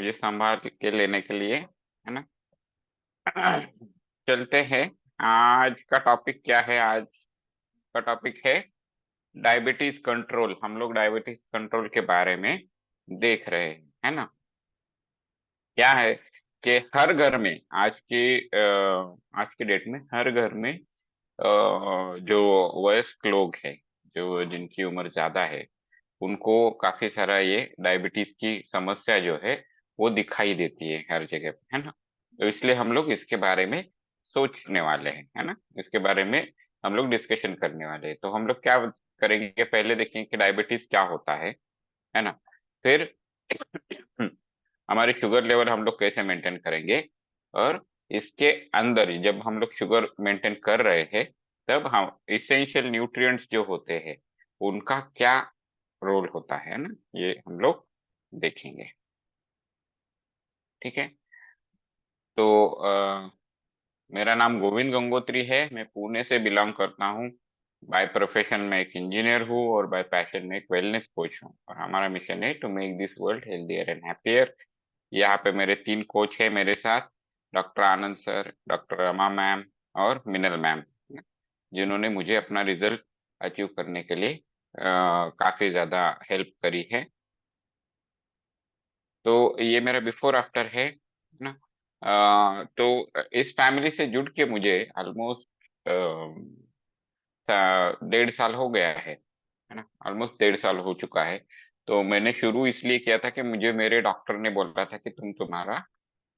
मुझे संभाल के लेने के लिए, है ना। चलते हैं। आज का टॉपिक क्या है? आज का टॉपिक है डायबिटीज कंट्रोल। हम लोग डायबिटीज कंट्रोल के बारे में देख रहे हैं, है ना। क्या है कि हर घर में आज की डेट में हर घर में जो वयस्क लोग हैं, जो जिनकी उम्र ज्यादा है, उनको काफी सारा ये डायबिटीज की समस्या जो है वो दिखाई देती है हर जगह पे, है ना। तो इसलिए हम लोग इसके बारे में सोचने वाले हैं, है ना। इसके बारे में हम लोग डिस्कशन करने वाले हैं। तो हम लोग क्या करेंगे, पहले देखेंगे कि डायबिटीज क्या होता है ना। फिर हमारी शुगर लेवल हम लोग कैसे मेंटेन करेंगे, और इसके अंदर जब हम लोग शुगर मेंटेन कर रहे हैं, तब हम इसेंशियल न्यूट्रिएंट्स जो होते हैं उनका क्या रोल होता है ना, ये हम लोग देखेंगे। ठीक है। तो मेरा नाम गोविंद गंगोत्री है। मैं पुणे से बिलोंग करता हूँ। बाय प्रोफेशन में एक इंजीनियर हूँ और बाय पैशन में एक वेलनेस कोच हूँ, और हमारा मिशन है to make this world healthier and happier. यहाँ पे मेरे 3 कोच हैं मेरे साथ, doctor Anand sir, doctor Rama ma'am और मिनल मैम, जिन्होंने मुझे अपना रिजल्ट अचीव करने के लिए काफी ज्यादा हेल्प करी है। तो ये मेरा बिफोर आफ्टर है ना। तो इस फैमिली से जुड़ के मुझे ऑलमोस्ट 1.5 साल हो गया है ना। ऑलमोस्ट 1.5 साल हो चुका है। तो मैंने शुरू इसलिए किया था कि मुझे मेरे डॉक्टर ने बोला था कि तुम्हारा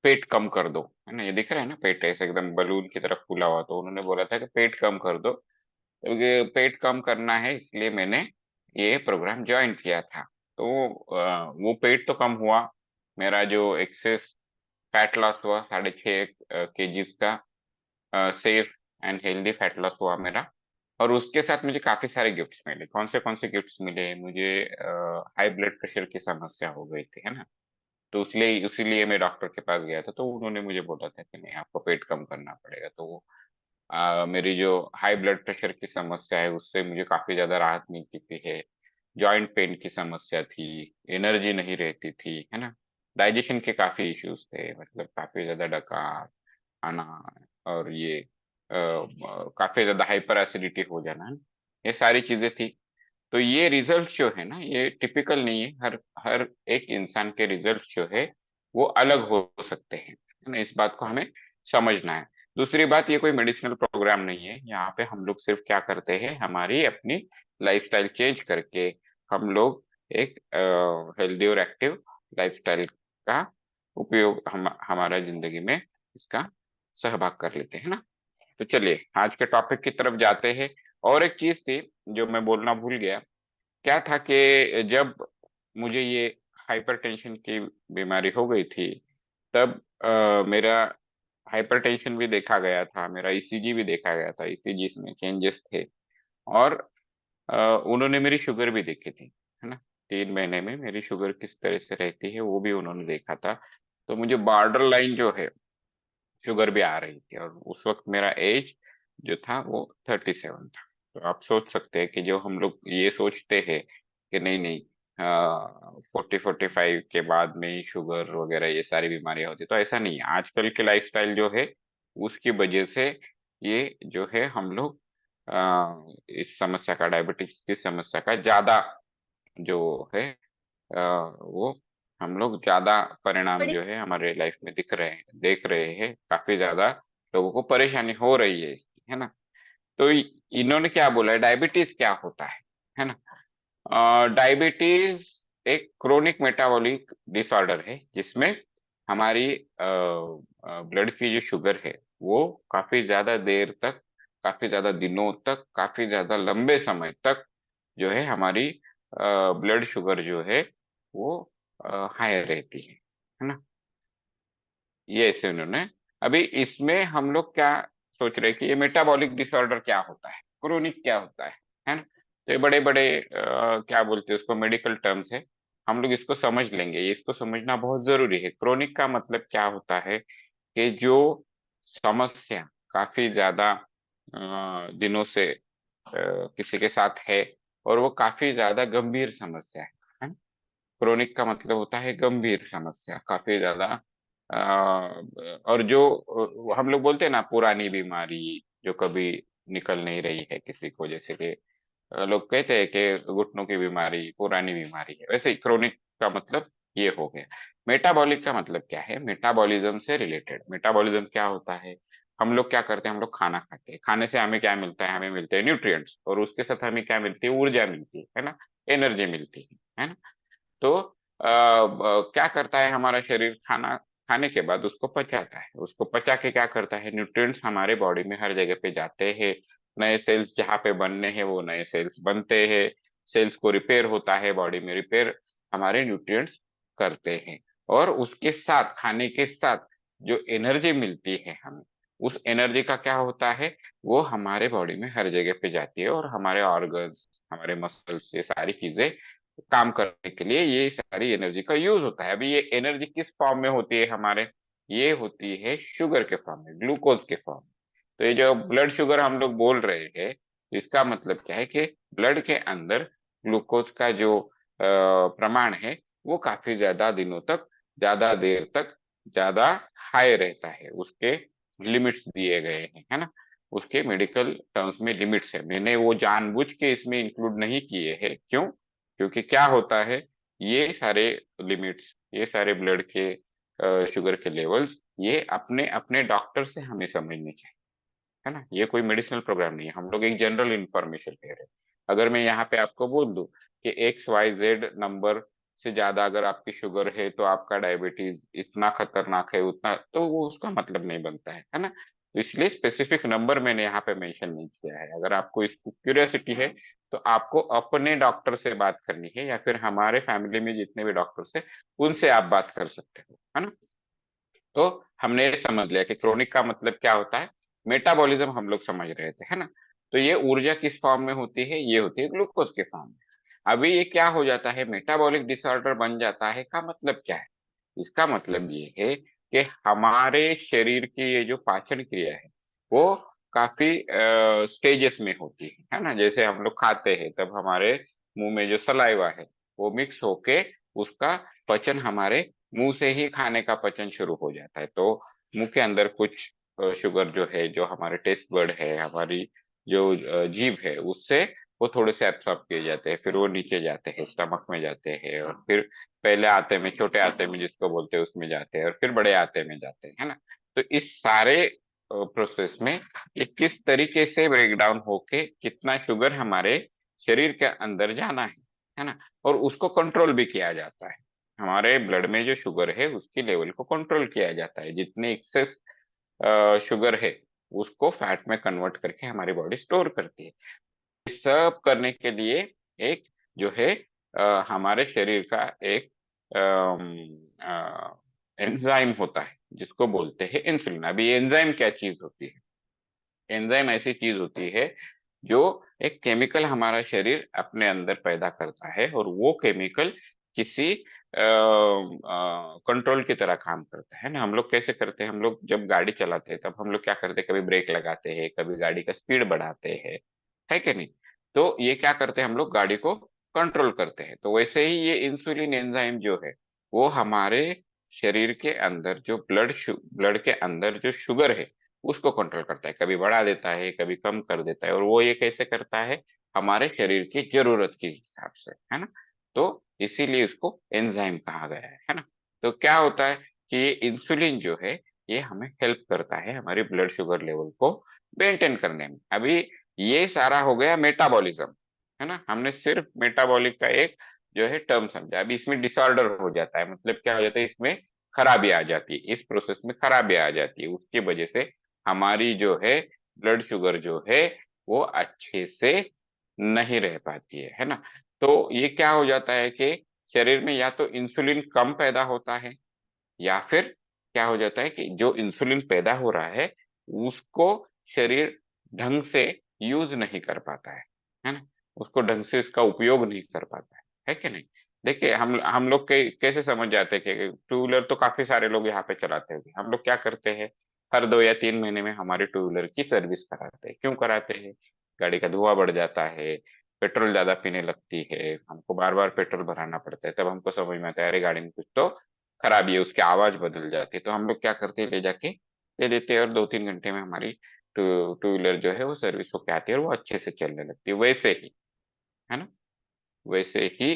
पेट कम कर दो, है ना। ये दिख रहा है ना, पेट ऐसे एकदम बलून की तरफ फूला हुआ, तो उन्होंने बोला था कि पेट कम कर दो, क्योंकि पेट कम करना है, इसलिए मैंने ये प्रोग्राम ज्वाइन किया था। तो वो पेट तो कम हुआ। मेरा जो एक्सेस फैट लॉस हुआ, 6.5 kg का safe and healthy fat loss हुआ मेरा। और उसके साथ मुझे काफी सारे गिफ्ट्स मिले। कौन से गिफ्ट्स मिले मुझे? हाई ब्लड प्रेशर की समस्या हो गई थी, है ना। तो इसलिए इसीलिए मैं डॉक्टर के पास गया था, तो उन्होंने मुझे बोला था कि नहीं, आपको पेट कम करना पड़ेगा। तो मेरी जो हाई ब्लड प्रेशर की समस्या है उससे मुझे काफी ज्यादा राहत मिल चुकी है। जॉइंट पेन की समस्या थी, एनर्जी नहीं रहती थी, है ना। डाइजेशन के काफी इश्यूज थे, मतलब काफी ज्यादा डकार आना, और ये काफी ज्यादा हाइपर एसिडिटी हो जाना, है ना? ये सारी चीजें थी। तो ये रिजल्ट जो है ना, ये टिपिकल नहीं है। हर हर एक इंसान के रिजल्ट जो है वो अलग हो सकते हैं, है ना। इस बात को हमें समझना है। दूसरी बात, ये कोई मेडिसिनल प्रोग्राम नहीं है। यहाँ पे हम लोग सिर्फ क्या करते हैं, हमारी अपनी लाइफस्टाइल चेंज करके हम लोग एक हेल्दी और एक्टिव लाइफस्टाइल का उपयोग हम हमारा जिंदगी में इसका सहभाग कर लेते हैं ना। तो चलिए आज के टॉपिक की तरफ जाते हैं। और एक चीज थी जो मैं बोलना भूल गया। क्या था कि जब मुझे ये हाइपरटेंशन की बीमारी हो गई थी, तब मेरा हाइपरटेंशन भी देखा गया था, मेरा ईसीजी भी देखा गया था, ईसीजी में चेंजेस थे। और अ, उन्होंने मेरी शुगर भी देखी थी, है ना। 3 महीने में मेरी शुगर किस तरह से रहती है वो भी उन्होंने देखा था। तो मुझे बॉर्डर लाइन जो है शुगर भी आ रही थी, और उस वक्त मेरा एज जो था वो 37 था। तो आप सोच सकते हैं कि जो हम लोग ये सोचते हैं कि नहीं नहीं, 40-45 के बाद में ही शुगर वगैरह ये सारी बीमारियां होती, तो ऐसा नहीं है। आजकल के लाइफस्टाइल जो है उसकी वजह से ये जो है हम लोग इस समस्या का, डायबिटीज की समस्या का ज्यादा जो है वो हम लोग ज्यादा परिणाम बड़ी जो है हमारे लाइफ में दिख रहे हैं, देख रहे हैं। काफी ज्यादा लोगों को परेशानी हो रही है इसकी, है ना। तो इन्होंने क्या बोला है, डायबिटीज क्या होता है ना। डायबिटीज एक क्रोनिक मेटाबॉलिक डिसऑर्डर है, जिसमें हमारी ब्लड की जो शुगर है वो काफी ज्यादा देर तक, काफी ज्यादा दिनों तक, काफी ज्यादा लंबे समय तक जो है हमारी ब्लड शुगर जो है वो हाई रहती है ना। ये ऐसे उन्होंने, अभी इसमें हम लोग क्या सोच रहे हैं कि ये मेटाबॉलिक डिसऑर्डर क्या होता है, क्रोनिक क्या होता है ना। तो ये बड़े बड़े क्या बोलते हैं उसको, मेडिकल टर्म्स है। हम लोग इसको समझ लेंगे, ये इसको समझना बहुत जरूरी है। क्रोनिक का मतलब क्या होता है कि जो समस्या काफी ज्यादा दिनों से किसी के साथ है, और वो काफी ज्यादा गंभीर समस्या है ना? क्रोनिक का मतलब होता है गंभीर समस्या, काफी ज्यादा। और जो हम लोग बोलते हैं ना पुरानी बीमारी, जो कभी निकल नहीं रही है किसी को, जैसे कि लोग कहते हैं कि घुटनों की बीमारी पुरानी बीमारी है, वैसे ही क्रोनिक का मतलब ये हो गया। मेटाबॉलिक का मतलब क्या है? मेटाबॉलिज्म से रिलेटेड। मेटाबॉलिज्म क्या होता है? हम लोग क्या करते हैं? हम लोग खाना खाते हैं, खाने से हमें क्या मिलता है? हमें मिलते हैं न्यूट्रिएंट्स, और उसके साथ हमें क्या मिलती है? ऊर्जा मिलती है ना, एनर्जी मिलती है ना। तो क्या करता है हमारा शरीर? खाना खाने के बाद उसको पचाता है, उसको पचा के क्या करता है? न्यूट्रिएंट्स हमारे बॉडी में हर जगह पे जाते हैं, नए सेल्स जहाँ पे बनने हैं वो नए सेल्स बनते हैं, सेल्स को रिपेयर होता है, बॉडी में रिपेयर हमारे न्यूट्रिएंट्स करते हैं। और उसके साथ, खाने के साथ जो एनर्जी मिलती है हमें, उस एनर्जी का क्या होता है? वो हमारे बॉडी में हर जगह पे जाती है, और हमारे ऑर्गन्स, हमारे मसल्स, ये सारी चीजें काम करने के लिए ये सारी एनर्जी का यूज होता है। अभी ये एनर्जी किस फॉर्म में होती है हमारे? ये होती है शुगर के फॉर्म में, ग्लूकोज के फॉर्म में। तो ये जो ब्लड शुगर हम लोग बोल रहे हैं, इसका मतलब क्या है कि ब्लड के अंदर ग्लूकोज का जो प्रमाण है वो काफी ज्यादा दिनों तक, ज्यादा देर तक, ज्यादा हाई रहता है। उसके लिमिट्स दिए गए हैं, है ना। उसके मेडिकल टर्म्स में लिमिट्स है, मैंने वो जानबूझ के इसमें इंक्लूड नहीं किए हैं। क्यों? क्योंकि क्या होता है, ये सारे लिमिट्स, ये सारे ब्लड के शुगर के लेवल्स, ये अपने अपने डॉक्टर से हमें समझने चाहिए, है ना। ये कोई मेडिसिनल प्रोग्राम नहीं है, हम लोग एक जनरल इंफॉर्मेशन दे रहे हैं। अगर मैं यहाँ पे आपको बोल दूं कि XYZ नंबर से ज्यादा अगर आपकी शुगर है तो आपका डायबिटीज इतना खतरनाक है, उतना, तो वो उसका मतलब नहीं बनता है ना। तो इसलिए स्पेसिफिक नंबर मैंने यहाँ पे मेंशन नहीं किया है। अगर आपको इसको क्यूरियोसिटी है तो आपको अपने डॉक्टर से बात करनी है, या फिर हमारे फैमिली में जितने भी डॉक्टर्स हैं उनसे आप बात कर सकते हो, है ना। तो हमने ये समझ लिया कि क्रोनिक का मतलब क्या होता है। मेटाबॉलिज्म हम लोग समझ रहे थे, है ना। तो ये ऊर्जा किस फॉर्म में होती है? ये होती है ग्लूकोज के फॉर्म में। अभी ये क्या हो जाता है? मेटाबॉलिक डिसऑर्डर बन जाता है, का मतलब क्या है? इसका मतलब ये है कि हमारे शरीर की ये जो पाचन क्रिया है वो काफी स्टेजेस में होती है ना। जैसे हम लोग खाते हैं तब हमारे मुंह में जो सलाइवा है वो मिक्स होके उसका पचन, हमारे मुंह से ही खाने का पचन शुरू हो जाता है। तो मुंह के अंदर कुछ शुगर जो है, जो हमारे टेस्ट बर्ड है, हमारी जो जीभ है, उससे वो थोड़े से एब्सॉर्ब किए जाते हैं, फिर वो नीचे जाते हैं, स्टमक में जाते हैं, और फिर पहले आते में, छोटे आते में जिसको बोलते हैं, उसमें जाते हैं, और फिर बड़े आते में जाते हैं, है ना। तो इस सारे प्रोसेस में ये किस तरीके से ब्रेक डाउन होके कितना शुगर हमारे शरीर के अंदर जाना है ना, और उसको कंट्रोल भी किया जाता है। हमारे ब्लड में जो शुगर है उसकी लेवल को कंट्रोल किया जाता है। जितनी एक्सेस शुगर है उसको फैट में कन्वर्ट करके हमारी बॉडी स्टोर करती है। सब करने के लिए एक जो है हमारे शरीर का एक एंजाइम होता है जिसको बोलते हैं इंसुलिन। अभी एंजाइम क्या चीज होती है? एंजाइम ऐसी चीज होती है जो एक केमिकल हमारा शरीर अपने अंदर पैदा करता है, और वो केमिकल किसी कंट्रोल की तरह काम करता है ना। हम लोग कैसे करते हैं? हम लोग जब गाड़ी चलाते हैं तब हम लोग क्या करते हैं? कभी ब्रेक लगाते हैं, कभी गाड़ी का स्पीड बढ़ाते हैं, है कि नहीं। तो ये क्या करते हैं? हम लोग गाड़ी को कंट्रोल करते हैं। तो वैसे ही ये इंसुलिन एंजाइम जो है वो हमारे शरीर के अंदर जो ब्लड के अंदर जो शुगर है उसको कंट्रोल करता है, कभी बढ़ा देता है, कभी कम कर देता है। और वो ये कैसे करता है? हमारे शरीर की जरूरत के हिसाब से, है ना। तो इसीलिए इसको एंजाइम कहा गया है ना। तो क्या होता है कि ये इंसुलिन जो है ये हमें हेल्प करता है हमारी ब्लड शुगर लेवल को मेंटेन करने में। अभी ये सारा हो गया मेटाबॉलिज्म, है ना। हमने सिर्फ मेटाबॉलिक का एक जो है टर्म समझा। अभी इसमें डिसऑर्डर हो जाता है, मतलब क्या हो जाता है? इसमें खराबी आ जाती है, इस प्रोसेस में खराबी आ जाती है, उसकी वजह से हमारी जो है ब्लड शुगर जो है वो अच्छे से नहीं रह पाती है ना। तो ये क्या हो जाता है कि शरीर में या तो इंसुलिन कम पैदा होता है, या फिर क्या हो जाता है कि जो इंसुलिन पैदा हो रहा है उसको शरीर ढंग से यूज नहीं कर पाता है ना। उसको ढंग से इसका उपयोग नहीं कर पाता है कि नहीं। देखिए हम लोग के कैसे समझ जाते हैं कि टू व्हीलर तो काफी सारे लोग यहाँ पे चलाते होंगे। हम लोग क्या करते हैं? हर 2 या 3 महीने में हमारे टू व्हीलर की सर्विस कराते हैं। क्यों कराते हैं? गाड़ी का धुआं बढ़ जाता है, पेट्रोल ज्यादा पीने लगती है, हमको बार बार पेट्रोल भराना पड़ता है, तब हमको समझ में आता है अरे गाड़ी में कुछ तो खराबी है, उसकी आवाज बदल जाती है। तो हम लोग क्या करते हैं, ले जाके दे देते हैं, और 2-3 घंटे में हमारी टू टू व्हीलर जो है वो सर्विस होके आती है और वो अच्छे से चलने लगती है। वैसे ही, है ना, वैसे ही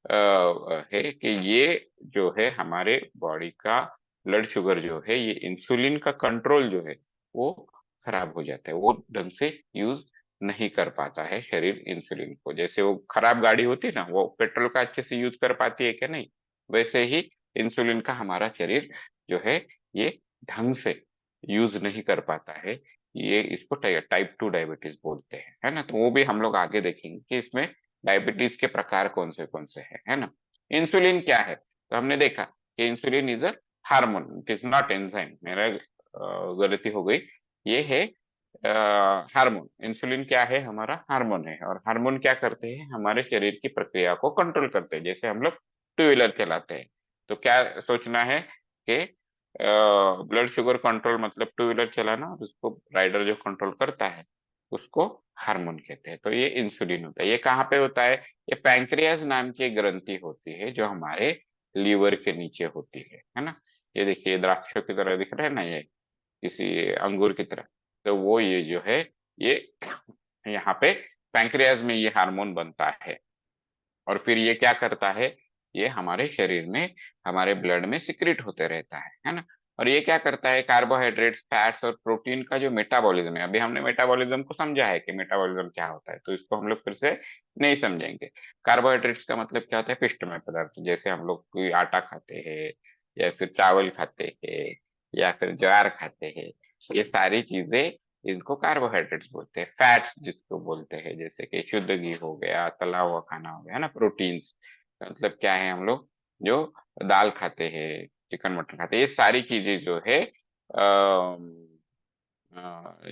है कि ये जो है हमारे बॉडी का ब्लड शुगर जो है, ये इंसुलिन का कंट्रोल जो है वो खराब हो जाता है, वो ढंग से यूज नहीं कर पाता है शरीर इंसुलिन को। जैसे वो खराब गाड़ी होती है ना, वो पेट्रोल का अच्छे से यूज कर पाती है क्या? नहीं। वैसे ही इंसुलिन का हमारा शरीर जो है ये ढंग से यूज नहीं कर पाता है। ये इसको टाइप 2 डायबिटीज बोलते हैं, है ना। तो वो भी हम लोग आगे देखेंगे कि इसमें डायबिटीज के प्रकार कौन से हैं, है ना। इंसुलिन क्या है? तो हमने देखा कि insulin is a hormone, it is not enzyme. मेरा गलती हो गई, ये है हार्मोन। इंसुलिन क्या है? हमारा हार्मोन है। और हार्मोन क्या करते हैं? हमारे शरीर की प्रक्रिया को कंट्रोल करते हैं। जैसे हम लोग टू व्हीलर चलाते हैं, तो क्या सोचना है कि ब्लड शुगर कंट्रोल मतलब टू व्हीलर चलाना, और उसको राइडर जो कंट्रोल करता है उसको हार्मोन कहते हैं। तो ये इंसुलिन होता है। ये कहाँ पे होता है? ये पैंक्रियाज नाम की एक ग्रंथि होती है जो हमारे लीवर के नीचे होती है ना। ये देखिए द्राक्षों की तरह दिख रहा है ना, ये किसी अंगूर की तरह। तो वो ये जो है, ये यहाँ पे पैंक्रियाज में ये हार्मोन बनता है, और फिर ये क्या करता है, ये हमारे शरीर में, हमारे ब्लड में सिक्रेट होते रहता है ना। और ये क्या करता है, कार्बोहाइड्रेट्स, फैट्स और प्रोटीन का जो मेटाबॉलिज्म है, अभी हमने मेटाबॉलिज्म को समझा है कि मेटाबॉलिज्म क्या होता है, तो इसको हम लोग फिर से नहीं समझेंगे। कार्बोहाइड्रेट्स का मतलब क्या होता है? पिष्टमय पदार्थ। जैसे हम लोग कोई आटा खाते हैं, या फिर चावल खाते हैं, या फिर ज्वार खाते हैं, ये सारी चीजें, इनको कार्बोहाइड्रेट्स बोलते हैं। फैट्स जिसको बोलते हैं, जैसे कि शुद्ध घी हो गया, तला हुआ खाना हो गया, है ना। प्रोटीन्स मतलब क्या है? हम लोग जो दाल खाते हैं, चिकन मटन खाते हैं, ये सारी चीजें जो है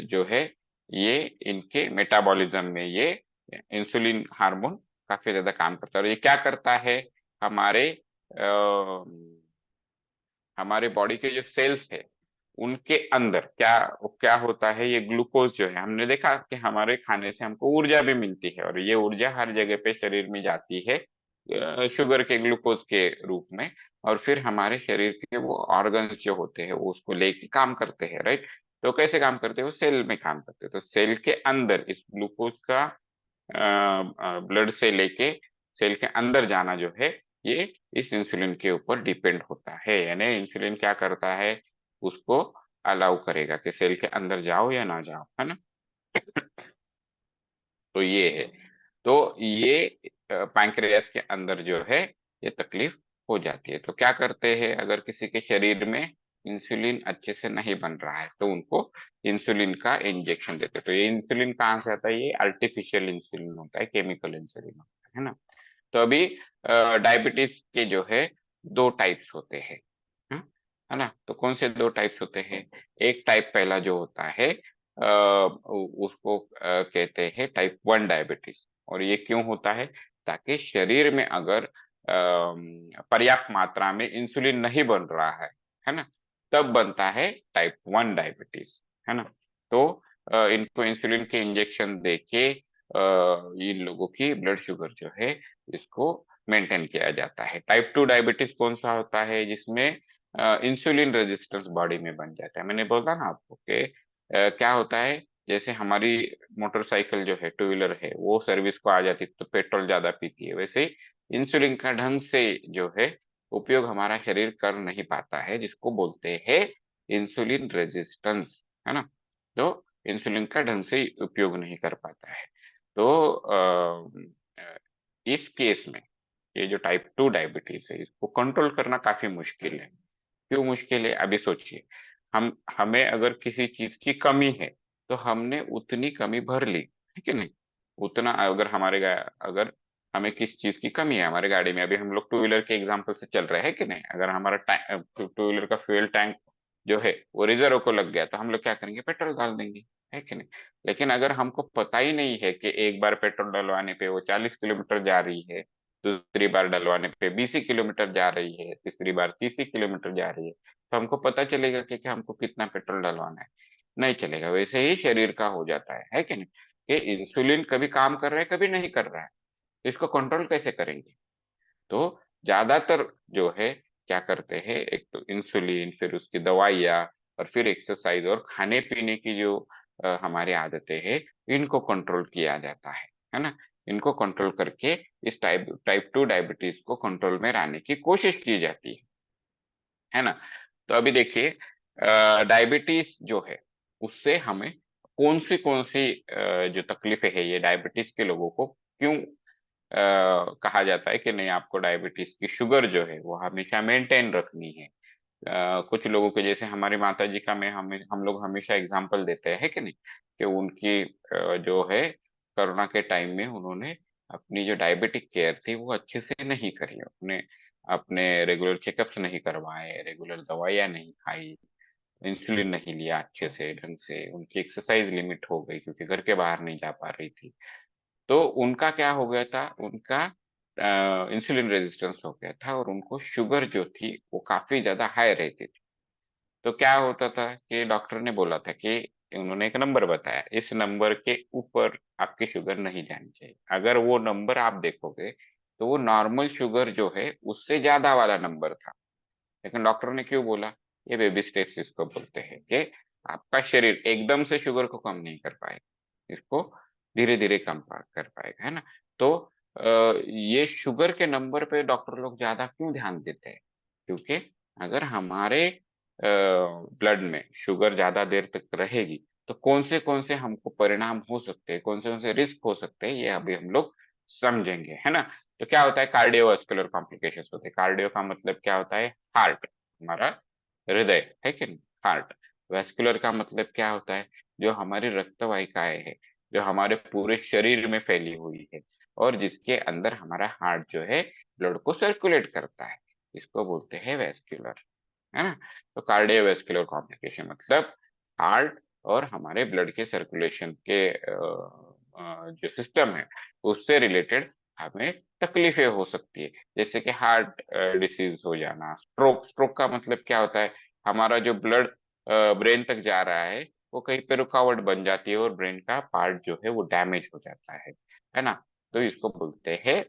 जो है, ये इनके मेटाबॉलिज्म में ये इंसुलिन हार्मोन काफी ज्यादा काम करता है। और ये क्या करता है, हमारे हमारे बॉडी के जो सेल्स है उनके अंदर क्या क्या होता है, ये ग्लूकोज जो है, हमने देखा कि हमारे खाने से हमको ऊर्जा भी मिलती है, और ये ऊर्जा हर जगह पे शरीर में जाती है शुगर के, ग्लूकोज के रूप में। और फिर हमारे शरीर के वो ऑर्गन्स जो होते हैं वो उसको लेके काम करते हैं, राइट। तो कैसे काम करते हैं? वो सेल में काम करते हैं। तो सेल के अंदर इस ग्लूकोज का ब्लड से लेके सेल के अंदर जाना जो है, ये इस इंसुलिन के ऊपर डिपेंड होता है। यानी इंसुलिन क्या करता है, उसको अलाउ करेगा कि सेल के अंदर जाओ या ना जाओ, है ना। तो ये है। तो ये पैंक्रियास के अंदर जो है ये तकलीफ हो जाती है। तो क्या करते हैं, अगर किसी के शरीर में इंसुलिन अच्छे से नहीं बन रहा है तो उनको इंसुलिन का इंजेक्शन देते हैं। तो ये इंसुलिन कहाँ से आता है? ये आर्टिफिशियल इंसुलिन होता है, केमिकल इंसुलिन होता है ना। तो अभी डायबिटीज के जो है दो टाइप्स होते हैं, हाँ, है ना। तो कौन से दो टाइप्स होते हैं? एक टाइप पहला जो होता है उसको कहते हैं टाइप 1 डायबिटीज। और ये क्यों होता है? ताकि शरीर में अगर पर्याप्त मात्रा में इंसुलिन नहीं बन रहा है ना, तब बनता है टाइप 1 डायबिटीज, है ना। तो इनको इंसुलिन के इंजेक्शन देके इन लोगों की ब्लड शुगर जो है इसको मेंटेन किया जाता है। टाइप 2 डायबिटीज कौन सा होता है? जिसमें इंसुलिन रेजिस्टेंस बॉडी में बन जाता है। मैंने बोला ना आपको कि क्या होता है, जैसे हमारी मोटरसाइकिल जो है, टू व्हीलर है, वो सर्विस को आ जाती है तो पेट्रोल ज्यादा पीती है, वैसे ही इंसुलिन का ढंग से जो है उपयोग हमारा शरीर कर नहीं पाता है, जिसको बोलते हैं इंसुलिन रेजिस्टेंस, है ना। तो इंसुलिन का ढंग से उपयोग नहीं कर पाता है। तो इस केस में ये जो टाइप 2 डायबिटीज है इसको कंट्रोल करना काफी मुश्किल है। क्यों मुश्किल है? अभी सोचिए, हम हमें अगर किसी चीज की कमी है तो हमने उतनी कमी भर ली, है कि नहीं। उतना अगर अगर हमें किस चीज की कमी है हमारे गाड़ी में, अभी हम लोग टू व्हीलर के एग्जाम्पल से चल रहे हैं कि नहीं, अगर हमारा टू व्हीलर का फ्यूल टैंक जो है वो रिजर्व को लग गया तो हम लोग क्या करेंगे? पेट्रोल डाल देंगे, है कि नहीं। लेकिन अगर हमको पता ही नहीं है कि एक बार पेट्रोल डलवाने पे वो 40 किलोमीटर जा रही है, दूसरी बार डलवाने पे 20 किलोमीटर जा रही है, तीसरी बार 30 किलोमीटर जा रही है, तो हमको पता चलेगा कि हमको कितना पेट्रोल डलवाना है? नहीं चलेगा। वैसे ही शरीर का हो जाता है कि नहीं। कि इंसुलिन कभी काम कर रहा है कभी नहीं कर रहा है, तो इसको कंट्रोल कैसे करेंगे। तो ज्यादातर जो है क्या करते हैं, एक तो इंसुलिन, फिर उसकी दवाइयाँ, और फिर एक्सरसाइज और खाने पीने की जो हमारी आदतें हैं, इनको कंट्रोल किया जाता है ना। इनको कंट्रोल करके इस टाइप टाइप 2 डायबिटीज को कंट्रोल में लाने की कोशिश की जाती है ना। तो अभी देखिए, डायबिटीज जो है उससे हमें कौन सी जो तकलीफें है, ये डायबिटीज के लोगों को क्यों कहा जाता है कि नहीं, आपको डायबिटीज की शुगर जो है वो हमेशा मेंटेन रखनी है। कुछ लोगों के, जैसे हमारी माता जी का, मैं हम लोग हमेशा एग्जाम्पल देते हैं कि नहीं, कि उनकी जो है कोरोना के टाइम में उन्होंने अपनी जो डायबिटिक केयर थी वो अच्छे से नहीं करी, अपने अपने रेगुलर चेकअप्स नहीं करवाए, रेगुलर दवाइयाँ नहीं खाई, इंसुलिन नहीं लिया अच्छे से ढंग से, उनकी एक्सरसाइज लिमिट हो गई क्योंकि घर के बाहर नहीं जा पा रही थी। तो उनका क्या हो गया था, उनका इंसुलिन रेजिस्टेंस हो गया था, और उनको शुगर जो थी वो काफी ज्यादा हाई रहती थी। तो क्या होता था कि डॉक्टर ने बोला था कि, उन्होंने एक नंबर बताया, इस नंबर के ऊपर आपकी शुगर नहीं जानी चाहिए। अगर वो नंबर आप देखोगे तो वो नॉर्मल शुगर जो है उससे ज्यादा वाला नंबर था। लेकिन डॉक्टर ने क्यों बोला, ये बेबी स्टेप्स इसको बोलते हैं, कि आपका शरीर एकदम से शुगर को कम नहीं कर पाएगा, इसको धीरे धीरे कम कर पाएगा, है ना। तो ये शुगर के नंबर पे डॉक्टर लोग ज्यादा क्यों ध्यान देते हैं, क्योंकि अगर हमारे ब्लड में शुगर ज्यादा देर तक रहेगी तो कौन से हमको परिणाम हो सकते हैं, कौन से रिस्क हो सकते हैं, ये अभी हम लोग समझेंगे, है ना। तो क्या होता है, कार्डियोवास्कुलर कॉम्प्लिकेशंस होते हैं। कार्डियो का मतलब क्या होता है, हार्ट, हमारा हृदय है कि नहीं, हार्ट। वैस्कुलर का मतलब क्या होता है, जो हमारी रक्त वाहिकाएं है, जो हमारे पूरे शरीर में फैली हुई है, और जिसके अंदर हमारा हार्ट जो है ब्लड को सर्कुलेट करता है, इसको बोलते हैं वैस्कुलर, है ना। तो कार्डियोवैस्कुलर कॉम्प्लिकेशन मतलब हार्ट और हमारे ब्लड के सर्कुलेशन के जो सिस्टम है उससे रिलेटेड हमें तकलीफें हो सकती है, जैसे कि हार्ट डिसीज हो जाना, स्ट्रोक। स्ट्रोक का मतलब क्या होता है, हमारा जो ब्लड ब्रेन तक जा रहा है वो कहीं पे रुकावट बन जाती है और ब्रेन का पार्ट जो है वो डैमेज हो जाता है ना। तो इसको बोलते हैं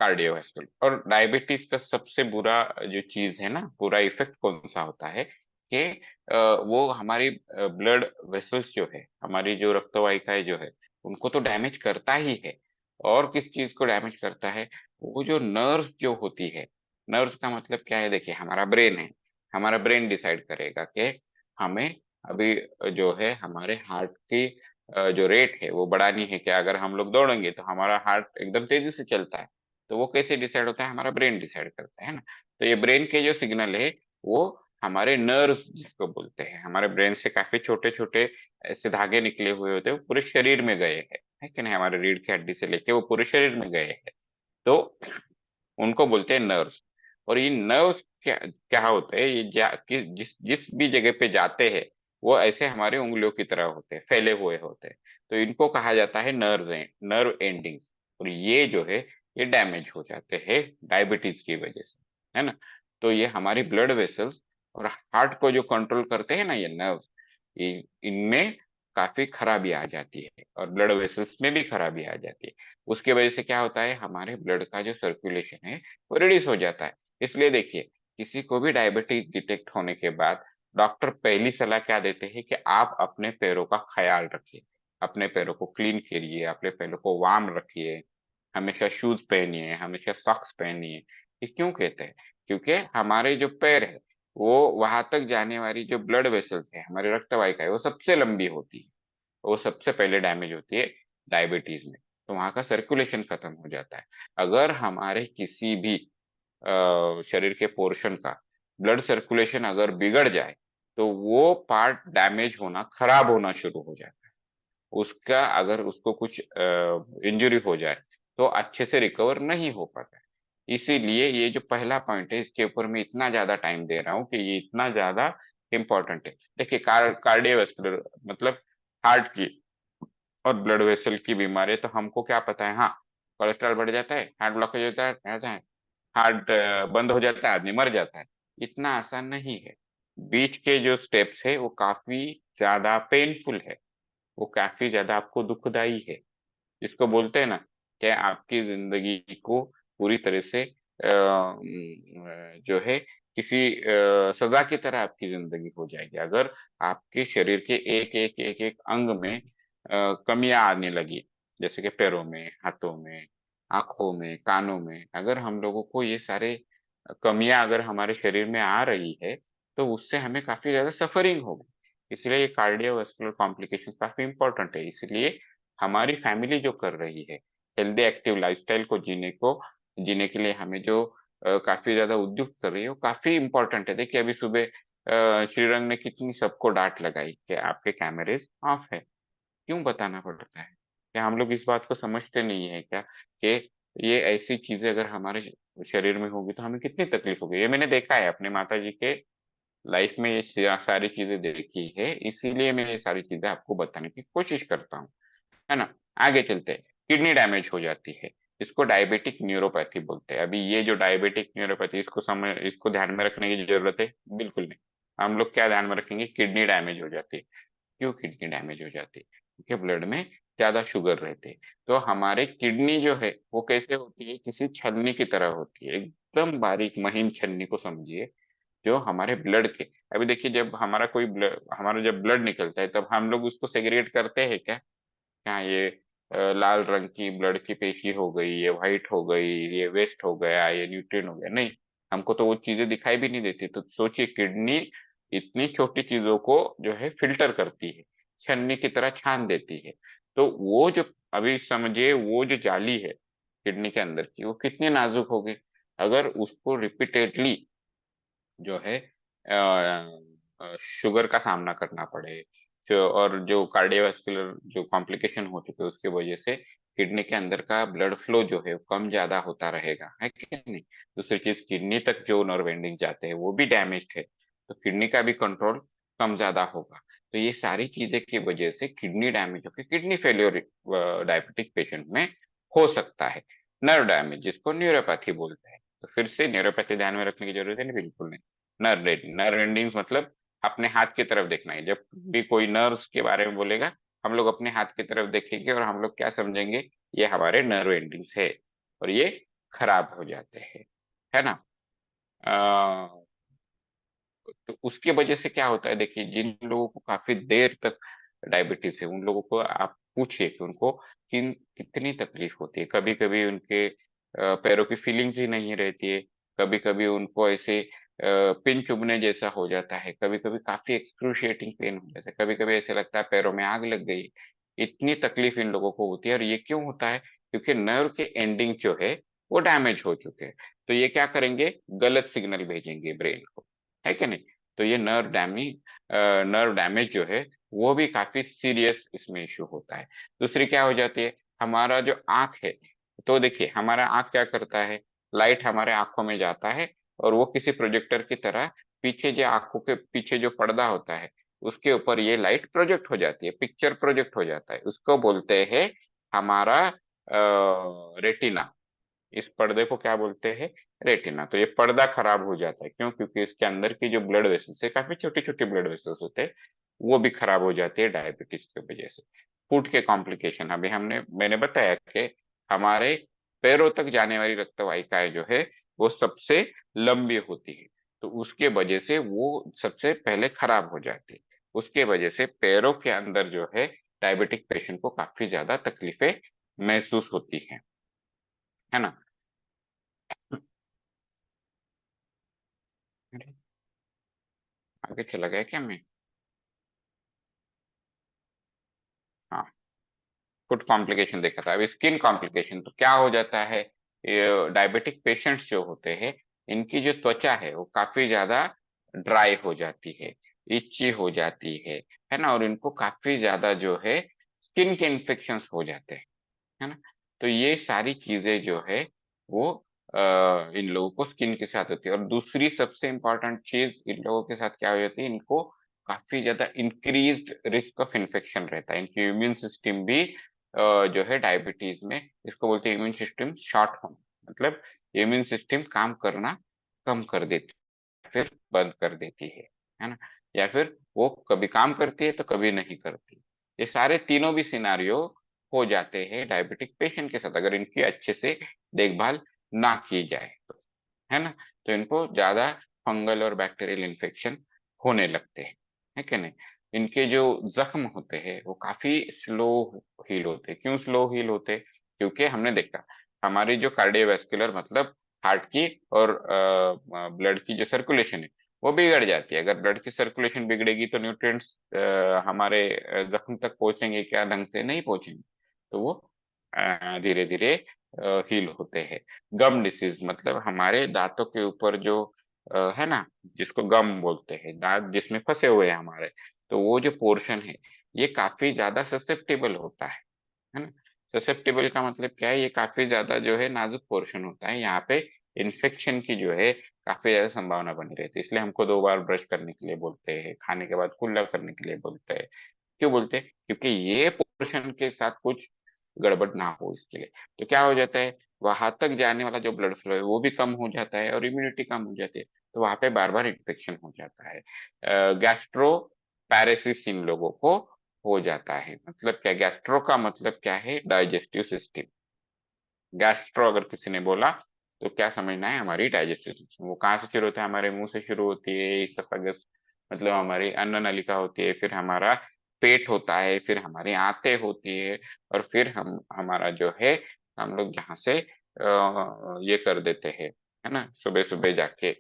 कार्डियोवास्कुलर। और डायबिटीज का सबसे बुरा जो चीज है ना, बुरा इफेक्ट कौन सा होता है, कि वो हमारी ब्लड वेसल्स जो है, हमारी जो रक्त वाहिकाएं जो है, उनको तो डैमेज करता ही है। और किस चीज को डैमेज करता है, वो जो नर्व्स जो होती है। नर्व्स का मतलब क्या है, देखिए हमारा ब्रेन है, हमारा ब्रेन डिसाइड करेगा कि हमें अभी जो है हमारे हार्ट की जो रेट है वो बढ़ानी है, कि अगर हम लोग दौड़ेंगे तो हमारा हार्ट एकदम तेजी से चलता है। तो वो कैसे डिसाइड होता है, हमारा ब्रेन डिसाइड करता है ना। तो ये ब्रेन के जो सिग्नल है वो हमारे नर्व्स जिसको बोलते हैं, हमारे ब्रेन से काफी छोटे छोटे ऐसे धागे निकले हुए होते हैं, वो पूरे शरीर में गए हैं, है कि नहीं, हमारे रीढ़ की हड्डी से लेके वो पूरे शरीर में गए हैं। तो उनको बोलते हैं नर्व्स। और ये नर्व्स क्या क्या होते हैं, ये जिस जिस भी जगह पे जाते हैं वो ऐसे हमारे उंगलियों की तरह होते हैं, फैले हुए होते हैं। तो इनको कहा जाता है नर्व एंडिंग्स। और ये जो है ये डैमेज हो जाते हैं डायबिटीज की वजह से, है ना। तो ये हमारी ब्लड वेसल्स और हार्ट को जो कंट्रोल करते हैं ना, ये नर्व्स, इनमें काफी खराबी आ जाती है, और ब्लड वेसल्स में भी खराबी आ जाती है। उसके वजह से क्या होता है, हमारे ब्लड का जो सर्कुलेशन है वो रिड्यूस हो जाता है। इसलिए देखिए, किसी को भी डायबिटीज डिटेक्ट होने के बाद डॉक्टर पहली सलाह क्या देते हैं, कि आप अपने पैरों का ख्याल रखिए, अपने पैरों को क्लीन करिए, अपने पैरों को वार्म रखिए, हमेशा शूज पहनिए, हमेशा सॉक्स पहनिए। ये क्यों कहते हैं, क्योंकि हमारे जो पैर है वो वहां तक जाने वाली जो ब्लड वेसल्स है, हमारी रक्त वाहिका है, वो सबसे लंबी होती है, वो सबसे पहले डैमेज होती है डायबिटीज में। तो वहां का सर्कुलेशन खत्म हो जाता है। अगर हमारे किसी भी शरीर के पोर्शन का ब्लड सर्कुलेशन अगर बिगड़ जाए तो वो पार्ट डैमेज होना, खराब होना शुरू हो जाता है। उसका अगर उसको कुछ इंजरी हो जाए तो अच्छे से रिकवर नहीं हो पाता है। इसीलिए ये जो पहला पॉइंट है इसके ऊपर मैं इतना ज्यादा टाइम दे रहा हूँ कि ये इतना ज्यादा इम्पोर्टेंट है। देखिए, कार्डियोवास्कुलर मतलब हार्ट की और ब्लड वेसल की बीमारी है, तो हमको क्या पता है, हाँ, कोलेस्ट्रॉल बढ़ जाता है, हार्ट ब्लॉकेज होता है, ऐसा है, हार्ट बंद हो जाता है, आदमी मर जाता है। इतना आसान नहीं है। बीच के जो स्टेप्स है वो काफी ज्यादा पेनफुल है। वो काफी ज्यादा आपको दुखदाई है। जिसको बोलते हैं ना कि आपकी जिंदगी को पूरी तरह से जो है किसी सजा की तरह आपकी जिंदगी हो जाएगी अगर आपके शरीर के एक अंग में कमियां आने लगी। जैसे कि पैरों में, हाथों में, आंखों में, कानों में, अगर हम लोगों को ये सारे कमियां अगर हमारे शरीर में आ रही है तो उससे हमें काफी ज्यादा सफरिंग होगी। इसलिए ये कार्डियोवास्कुलर कॉम्प्लिकेशन काफी इंपॉर्टेंट है। इसलिए हमारी फैमिली जो कर रही है हेल्दी एक्टिव लाइफस्टाइल को जीने के लिए हमें जो काफी ज्यादा उद्युक्त कर रही है वो काफी इंपॉर्टेंट है। देखिए अभी सुबह श्रीरंग ने कितनी सबको डांट लगाई कि आपके कैमरेज ऑफ है। क्यों बताना पड़ता है? क्या हम लोग इस बात को समझते नहीं है क्या कि ये ऐसी चीजें अगर हमारे शरीर में होगी तो हमें कितनी तकलीफ होगी? ये मैंने देखा है अपने माता जी के लाइफ में, ये सारी चीजें देखी है, इसीलिए मैं ये सारी चीजें आपको बताने की कोशिश करता हूँ, है ना। आगे चलते हैं। किडनी डैमेज हो जाती है, इसको डायबिटिक न्यूरोपैथी बोलते हैं। अभी ये जो डायबिटिक न्यूरोपैथी, इसको ध्यान में रखने की जरूरत है? बिल्कुल नहीं। हम लोग क्या ध्यान में रखेंगे? किडनी डैमेज हो जाती है। क्यों किडनी डैमेज हो जाती है? क्योंकि ब्लड में ज्यादा शुगर रहते हैं। तो हमारे किडनी जो है वो कैसे होती है? किसी छलनी की तरह होती है, एकदम बारीक महीन छलनी को समझिए, जो हमारे ब्लड के। अभी देखिए जब हमारा जब ब्लड निकलता है तब हम लोग उसको सेग्रीगेट करते हैं क्या? क्या ये लाल रंग की ब्लड की पेशी हो गई, ये व्हाइट हो गई, ये वेस्ट हो गया, ये न्यूट्रिएंट हो गया? नहीं, हमको तो वो चीजें दिखाई भी नहीं देती। तो सोचिए किडनी इतनी छोटी चीजों को जो है फिल्टर करती है, छन्नी की तरह छान देती है। तो वो जो, अभी समझिए वो जो जाली है किडनी के अंदर की, वो कितनी नाजुक होगी। अगर उसको रिपीटेडली जो है शुगर का सामना करना पड़े, और जो कार्डियोवास्कुलर जो कॉम्प्लिकेशन हो चुके उसके वजह से किडनी के अंदर का ब्लड फ्लो जो है वो कम ज्यादा होता रहेगा, है कि नहीं। दूसरी चीज, किडनी तक जो नर्व एंडिंग जाते हैं वो भी डैमेज्ड है, तो किडनी का भी कंट्रोल कम ज्यादा होगा। तो ये सारी चीजें की वजह से किडनी डैमेज होकर किडनी फेल्योर डायबिटिक पेशेंट में हो सकता है। नर्व डैमेज जिसको न्यूरोपैथी बोलते हैं, तो फिर से न्यूरोपैथी ध्यान में रखने की जरूरत है? नहीं, बिल्कुल नहीं। नर्व एंडिंग्स मतलब अपने हाथ की तरफ देखना है। जब भी कोई नर्व्स के बारे में बोलेगा, हम लोग अपने हाथ की तरफ देखेंगे और हम लोग क्या समझेंगे? ये हमारे नर्व एंडिंग्स है और ये खराब हो जाते हैं, है ना। तो उसके वजह से क्या होता है, देखिए जिन लोगों को काफी देर तक डायबिटीज है उन लोगों को आप पूछिए कि उनको कितनी तकलीफ होती है। कभी कभी उनके पैरों की फीलिंग्स ही नहीं रहती है, कभी कभी उनको ऐसे पिन चुभने जैसा हो जाता है, कभी कभी काफी एक्सक्रूशिएटिंग पेन हो जाता है, कभी कभी ऐसे लगता है पैरों में आग लग गई। इतनी तकलीफ इन लोगों को होती है, और ये क्यों होता है? क्योंकि नर्व के एंडिंग जो है वो डैमेज हो चुके हैं। तो ये क्या करेंगे? गलत सिग्नल भेजेंगे ब्रेन को, है कि नहीं। तो ये नर्व डैमेज जो है वो भी काफी सीरियस इसमें इश्यू होता है। दूसरी क्या हो जाती है? हमारा जो आंख है, तो देखिए हमारा आंख क्या करता है? लाइट हमारे आंखों में जाता है और वो किसी प्रोजेक्टर की तरह पीछे जो आंखों के पीछे जो पर्दा होता है उसके ऊपर ये लाइट प्रोजेक्ट हो जाती है, पिक्चर प्रोजेक्ट हो जाता है। उसको बोलते हैं हमारा रेटिना। इस पर्दे को क्या बोलते हैं? रेटिना। तो ये पर्दा खराब हो जाता है, क्यों? क्योंकि इसके अंदर की जो ब्लड वेसल्स है, काफी छोटी छोटी ब्लड वेसल्स होते हैं, वो भी खराब हो जाती है डायबिटीज की वजह से। फूट के कॉम्प्लिकेशन, अभी मैंने बताया कि हमारे पैरों तक जाने वाली रक्त वाहिकाएं जो है वो सबसे लंबी होती है, तो उसके वजह से वो सबसे पहले खराब हो जाती है। उसके वजह से पैरों के अंदर जो है डायबिटिक पेशेंट को काफी ज्यादा तकलीफें महसूस होती है ना। अरे, आगे चला गया क्या मैं? हाँ, फुट कॉम्प्लिकेशन देखा था। अभी स्किन कॉम्प्लिकेशन, तो क्या हो जाता है? ये डायबिटिक पेशेंट्स जो होते हैं इनकी जो त्वचा है वो काफी ज्यादा ड्राई हो जाती है, इच्ची हो जाती है ना। और इनको काफी ज्यादा जो है स्किन के इन्फेक्शंस हो जाते हैं, है ना। तो ये सारी चीजें जो है वो इन लोगों को स्किन के साथ होती है। और दूसरी सबसे इम्पोर्टेंट चीज इन लोगों के साथ क्या हो जाती है? इनको काफी ज्यादा इंक्रीज्ड रिस्क ऑफ इन्फेक्शन रहता है। इनकी इम्यून सिस्टम भी जो है डायबिटीज में, इसको बोलते हैं इम्यून सिस्टम शॉर्ट होम, मतलब इम्यून सिस्टम काम करना कम कर देती है, फिर बंद कर देती है ना। या फिर वो कभी काम करती है तो कभी नहीं करती। ये सारे तीनों भी सिनारियो हो जाते हैं डायबिटिक पेशेंट के साथ, अगर इनकी अच्छे से देखभाल ना की जाए तो, है ना। तो इनको ज्यादा फंगल और बैक्टीरियल इन्फेक्शन होने लगते हैं, है कि नहीं। इनके जो जख्म होते हैं वो काफी स्लो हील होते हैं। क्यों स्लो हील होते हैं? क्योंकि हमने देखा हमारी जो कार्डियोवैस्कुलर मतलब हार्ट की और ब्लड की जो सर्कुलेशन है वो बिगड़ जाती है। अगर ब्लड की सर्कुलेशन बिगड़ेगी तो न्यूट्रिएंट्स हमारे जख्म तक पहुंचेंगे क्या? ढंग से नहीं पहुंचेंगे। तो वो धीरे धीरे हील होते हैं। गम डिसीज मतलब हमारे दांतों के ऊपर जो है ना, जिसको गम बोलते हैं, दांत जिसमें फंसे हुए हैं हमारे, तो वो जो पोर्शन है ये काफी ज्यादा ससेप्टेबल होता है ना। ससेप्टेबल का मतलब क्या है? ये काफी ज्यादा जो है नाजुक पोर्शन होता है, यहाँ पे इन्फेक्शन की जो है काफी ज्यादा संभावना बनी रहती है। इसलिए हमको 2 बार ब्रश करने के लिए बोलते हैं, खाने के बाद कुल्ला करने के लिए बोलते हैं। क्यों बोलते हैं? क्योंकि ये पोर्शन के साथ कुछ गड़बड़ ना हो इसके लिए। तो क्या हो जाता है, वहां तक जाने वाला जो ब्लड फ्लो है वो भी कम हो जाता है और इम्यूनिटी कम हो जाती है, तो वहां पे बार बार इन्फेक्शन हो जाता है। गैस्ट्रो पैरेसिस इन लोगों को हो जाता है। मतलब क्या? गैस्ट्रो का मतलब क्या है? Digestive system. गैस्ट्रो अगर किसी ने बोला तो क्या समझना है? हमारी डाइजेस्टिव सिस्टम। वो कहाँ से शुरू होता है? हमारे मुंह से शुरू होती है, इसोफेगस मतलब हमारी अन्न नलिका होती है, फिर हमारा पेट होता है, फिर हमारी आंतें होती है, और फिर हम हमारा जो है हम लोग जहाँ से ये कर देते हैं, है ना, सुबह सुबह जाके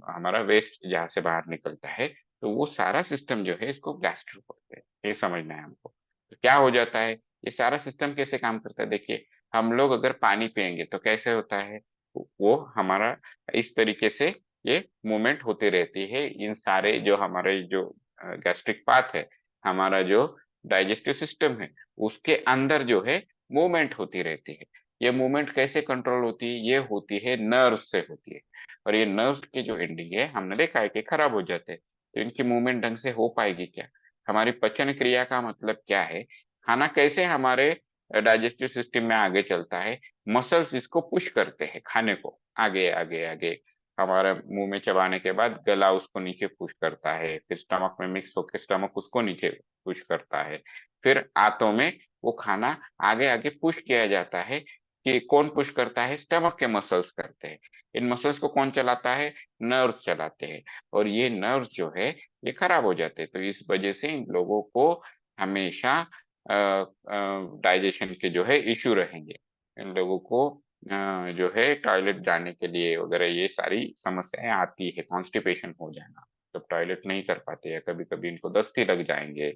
हमारा वेस्ट जहाँ से बाहर निकलता है, तो वो सारा सिस्टम जो है इसको गैस्ट्रो बोलते हैं। ये समझना है हमको। तो क्या हो जाता है, ये सारा सिस्टम कैसे काम करता है? देखिए, हम लोग अगर पानी पियेंगे तो कैसे होता है? वो हमारा इस तरीके से ये मूवमेंट होती रहती है। इन सारे जो हमारे जो गैस्ट्रिक पाथ है, हमारा जो डाइजेस्टिव सिस्टम है, उसके अंदर जो है मूवमेंट होती रहती है। ये मूवमेंट कैसे कंट्रोल होती है? ये होती है नर्व से होती है। और ये नर्व्स के जो एंडिंग है हमने देखा है कि खराब हो जाते हैं, तो इनकी मूवमेंट ढंग से हो पाएगी क्या? हमारी पचन क्रिया का मतलब क्या है? खाना कैसे हमारे डाइजेस्टिव सिस्टम में आगे चलता है? मसल्स इसको पुश करते हैं खाने को आगे आगे आगे। हमारे मुंह में चबाने के बाद गला उसको नीचे पुश करता है, फिर स्टमक में मिक्स होकर स्टमक उसको नीचे पुश करता है, फिर आंतों में वो खाना आगे आगे पुश किया जाता है। कि कौन पुश करता है? स्टमक के मसल्स करते हैं। इन मसल्स को कौन चलाता है? नर्व्स चलाते हैं। और ये नर्व्स जो है ये खराब हो जाते हैं, तो इस वजह से इन लोगों को हमेशा डाइजेशन के जो है इश्यू रहेंगे। इन लोगों को जो है टॉयलेट जाने के लिए वगैरह ये सारी समस्याएं आती है। कॉन्स्टिपेशन हो जाना, जब टॉयलेट नहीं कर पाते, या कभी कभी इनको दस्ते लग जाएंगे,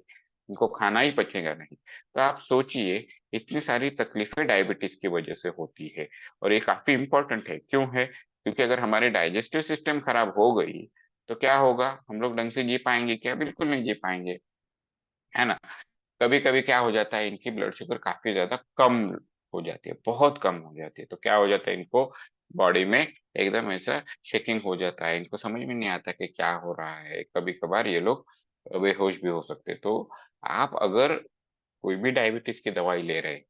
इनको खाना ही पचेगा नहीं। तो आप सोचिए, इतनी सारी तकलीफें डायबिटीज की वजह से होती है। और ये काफी इंपॉर्टेंट है। क्यों है? क्योंकि अगर हमारी डाइजेस्टिव सिस्टम खराब हो गई तो क्या होगा? हम लोग ढंग से जी पाएंगे क्या? बिल्कुल नहीं जी पाएंगे, है ना। कभी कभी क्या हो जाता है, इनकी ब्लड शुगर काफी ज्यादा कम हो जाती है, बहुत कम हो जाती है। तो क्या हो जाता है, इनको बॉडी में एकदम ऐसा शेकिंग हो जाता है, इनको समझ में नहीं आता कि क्या हो रहा है। कभी कभार ये लोग बेहोश भी हो सकते हैं। तो आप अगर कोई भी डायबिटीज की दवाई ले रहे हैं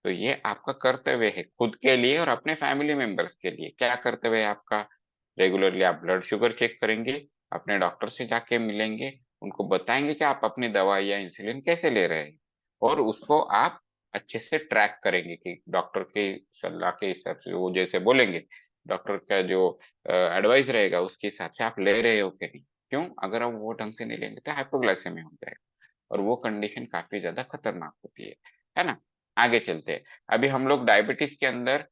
तो ये आपका कर्तव्य है खुद के लिए और अपने फैमिली मेंबर्स के लिए। क्या कर्तव्य है आपका? रेगुलरली आप ब्लड शुगर चेक करेंगे, अपने डॉक्टर से जाके मिलेंगे, उनको बताएंगे कि आप अपनी दवाई या इंसुलिन कैसे ले रहे हैं, और उसको आप अच्छे से ट्रैक करेंगे कि डॉक्टर की सलाह के हिसाब से वो जैसे बोलेंगे, डॉक्टर का जो एडवाइस रहेगा उसके हिसाब से आप ले रहे हो कि नहीं। क्यों? अगर आप वो ढंग से नहीं लेंगे तो हाइपोग्लाइसेमिया हो जाएगा, और वो कंडीशन काफी ज्यादा खतरनाक होती है ना। आगे चलते हैं। अभी हम लोग डायबिटीज के अंदर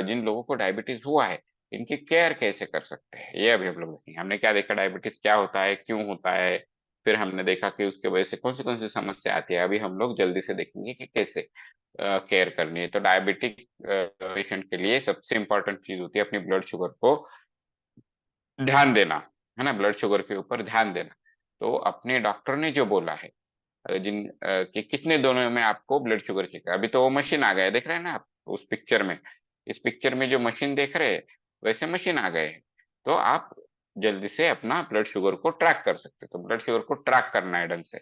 जिन लोगों को डायबिटीज हुआ है इनकी केयर कैसे कर सकते हैं, ये अभी हम लोग देखेंगे। हमने क्या देखा, डायबिटीज क्या होता है, क्यों होता है, फिर हमने देखा कि उसके वजह से कौन सी समस्या आती है। अभी हम लोग जल्दी से देखेंगे कि कैसे केयर करनी है। तो डायबिटिक पेशेंट के लिए सबसे इंपॉर्टेंट चीज होती है अपनी ब्लड शुगर को ध्यान देना, है ना, ब्लड शुगर के ऊपर ध्यान देना। तो अपने डॉक्टर ने जो बोला है, कि कितने दोनों में आपको ब्लड शुगर चेक है। अभी तो वो मशीन आ गया है, देख रहे हैं ना आप उस पिक्चर में। इस पिक्चर में जो मशीन देख रहे हैं वैसे मशीन आ गए हैं। तो आप जल्दी से अपना ब्लड शुगर को ट्रैक कर सकते हैं। तो ब्लड शुगर को ट्रैक करना है ढंग से,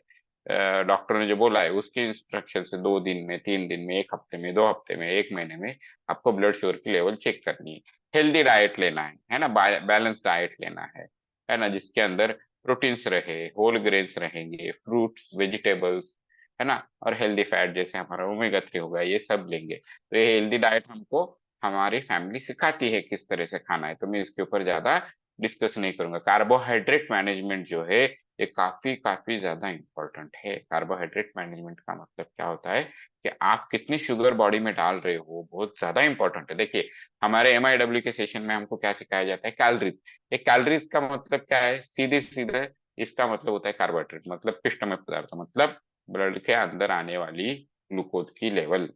डॉक्टर ने जो बोला है उसके इंस्ट्रक्शन से 2 दिन में, 3 दिन में, 1 हफ्ते में, 2 हफ्ते में, 1 महीने में आपको ब्लड शुगर की लेवल चेक करनी है। हेल्दी डाइट लेना है ना, बैलेंस डाइट लेना है ना, जिसके अंदर प्रोटीन्स रहे, होल ग्रेन्स रहेंगे, फ्रूट्स, वेजिटेबल्स, है ना, और हेल्दी फैट जैसे हमारा ओमेगा 3 हो गया, ये सब लेंगे। तो ये हेल्दी डाइट हमको हमारी फैमिली सिखाती है किस तरह से खाना है, तो मैं इसके ऊपर ज्यादा डिस्कस नहीं करूंगा। कार्बोहाइड्रेट मैनेजमेंट जो है ये काफी काफी ज्यादा इंपॉर्टेंट है। कार्बोहाइड्रेट मैनेजमेंट का मतलब क्या होता है कि आप कितनी शुगर बॉडी में डाल रहे हो, बहुत ज्यादा इंपॉर्टेंट है। देखिए, हमारे MIW के सेशन में हमको क्या सिखाया जाता है, कैलोरीज। ये कैलोरीज का मतलब क्या है, सीधे सीधे इसका मतलब होता है कार्बोहाइड्रेट, मतलब पिष्टमय पदार्थ, मतलब ब्लड के अंदर आने वाली ग्लूकोज की लेवल।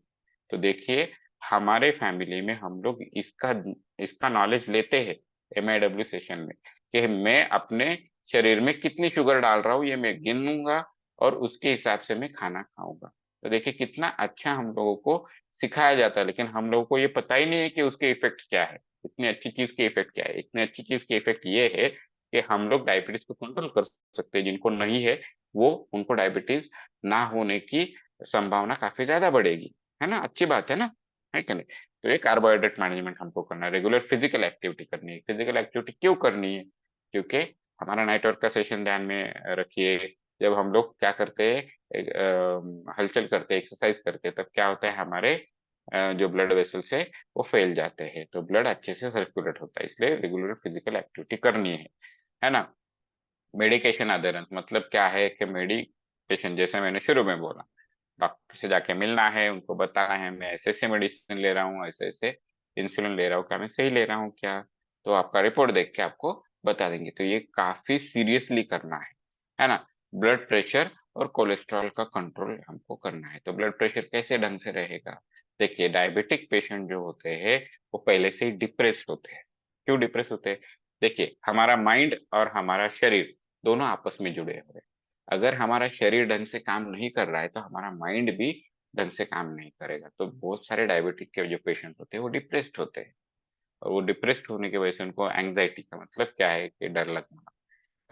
तो देखिए, हमारे फैमिली में हम लोग इसका इसका नॉलेज लेते हैं MIW सेशन में, कि मैं अपने शरीर में कितनी शुगर डाल रहा हूँ ये मैं गिनूंगा, और उसके हिसाब से मैं खाना खाऊंगा। तो देखिए कितना अच्छा हम लोगों को सिखाया जाता है, लेकिन हम लोगों को ये पता ही नहीं है कि उसके इफेक्ट क्या है। इतनी अच्छी चीज के इफेक्ट क्या है, इतनी अच्छी चीज के इफेक्ट ये है कि हम लोग डायबिटीज को कंट्रोल कर सकते हैं। जिनको नहीं है वो, उनको डायबिटीज ना होने की संभावना काफी ज्यादा बढ़ेगी, है ना, अच्छी बात है ना, है कि नहीं। तो ये कार्बोहाइड्रेट मैनेजमेंट हमको करना है, रेगुलर फिजिकल एक्टिविटी करनी है। फिजिकल एक्टिविटी क्यों करनी है, क्योंकि हमारा नेटवर्क का सेशन ध्यान में रखिए, जब हम लोग क्या करते हैं, हलचल करते हैं, एक्सरसाइज करते हैं, तब क्या होता है, हमारे जो ब्लड वेसल्स है वो फैल जाते हैं, तो ब्लड अच्छे से सर्कुलेट होता है, इसलिए रेगुलर फिजिकल एक्टिविटी करनी है ना। मेडिकेशन अधेरेंस मतलब क्या है कि मेडिकेशन, जैसे मैंने शुरू में बोला, डॉक्टर से जाके मिलना है, उनको बताना है मैं ऐसे ऐसे मेडिसिन ले रहा हूँ, ऐसे ऐसे इंसुलिन ले रहा हूँ, क्या मैं सही ले रहा हूँ क्या, तो आपका रिपोर्ट देख के आपको बता देंगे। तो ये काफी सीरियसली करना है ना। ब्लड प्रेशर और कोलेस्ट्रॉल का कंट्रोल हमको करना है। तो ब्लड प्रेशर कैसे ढंग से रहेगा, देखिए डायबिटिक पेशेंट जो होते हैं वो पहले से ही डिप्रेस्ड होते हैं। क्यों डिप्रेस होते हैं, देखिए हमारा माइंड और हमारा शरीर दोनों आपस में जुड़े हुए हैं। अगर हमारा शरीर ढंग से काम नहीं कर रहा है तो हमारा माइंड भी ढंग से काम नहीं करेगा। तो बहुत सारे डायबिटिक के जो पेशेंट होते हैं वो डिप्रेस्ड होते हैं, और वो डिप्रेस्ड होने की वजह से उनको एंग्जाइटी का मतलब क्या है कि डर लगना,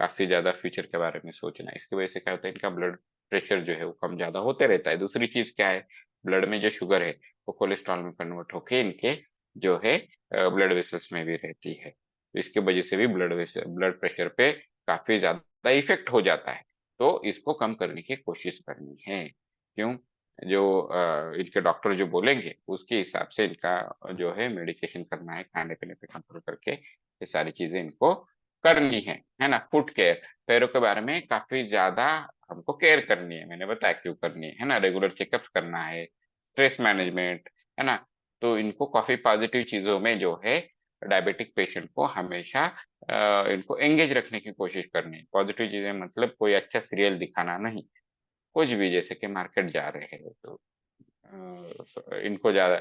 काफी ज्यादा फ्यूचर के बारे में सोचना, इसकी वजह से क्या होता है, इनका ब्लड प्रेशर जो है वो कम ज्यादा होते रहता है। दूसरी चीज क्या है, ब्लड में जो शुगर है वो कोलेस्ट्रॉल में कन्वर्ट होके इनके जो है ब्लड वेसल्स में भी रहती है, तो इसकी वजह से भी ब्लड प्रेशर पे काफी ज्यादा इफेक्ट हो जाता है। तो इसको कम करने की कोशिश करनी है। क्यों, जो इनके डॉक्टर जो बोलेंगे उसके हिसाब से इनका जो है मेडिकेशन करना है, खाने पीने पे कंट्रोल करके ये सारी चीजें इनको करनी है ना। फुट केयर, पैरों के बारे में काफी ज्यादा हमको केयर करनी है, मैंने बताया क्यों करनी है ना। रेगुलर चेकअप्स करना है, स्ट्रेस मैनेजमेंट, है ना। तो इनको काफी पॉजिटिव चीजों में जो है डायबिटिक पेशेंट को हमेशा इनको एंगेज रखने की कोशिश करनी है। पॉजिटिव चीजें मतलब कोई अच्छा सीरियल दिखाना नहीं, कुछ भी, जैसे कि मार्केट जा रहे हैं तो इनको ज्यादा,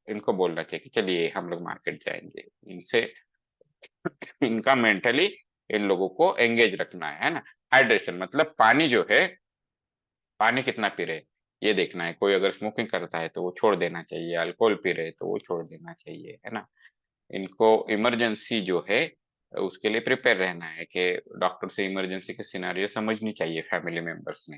इनको बोलना चाहिए कि चलिए हम लोग मार्केट जाएंगे, इनसे इनका मेंटली इन लोगों को एंगेज रखना है ना। हाइड्रेशन मतलब पानी जो है, पानी कितना पी रहे ये देखना है। कोई अगर स्मोकिंग करता है तो वो छोड़ देना चाहिए, अल्कोहल पी रहे तो वो छोड़ देना चाहिए, है ना। इनको इमरजेंसी जो है उसके लिए प्रिपेयर रहना है, कि डॉक्टर से इमरजेंसी के सिनारियो समझनी चाहिए फैमिली मेंबर्स ने,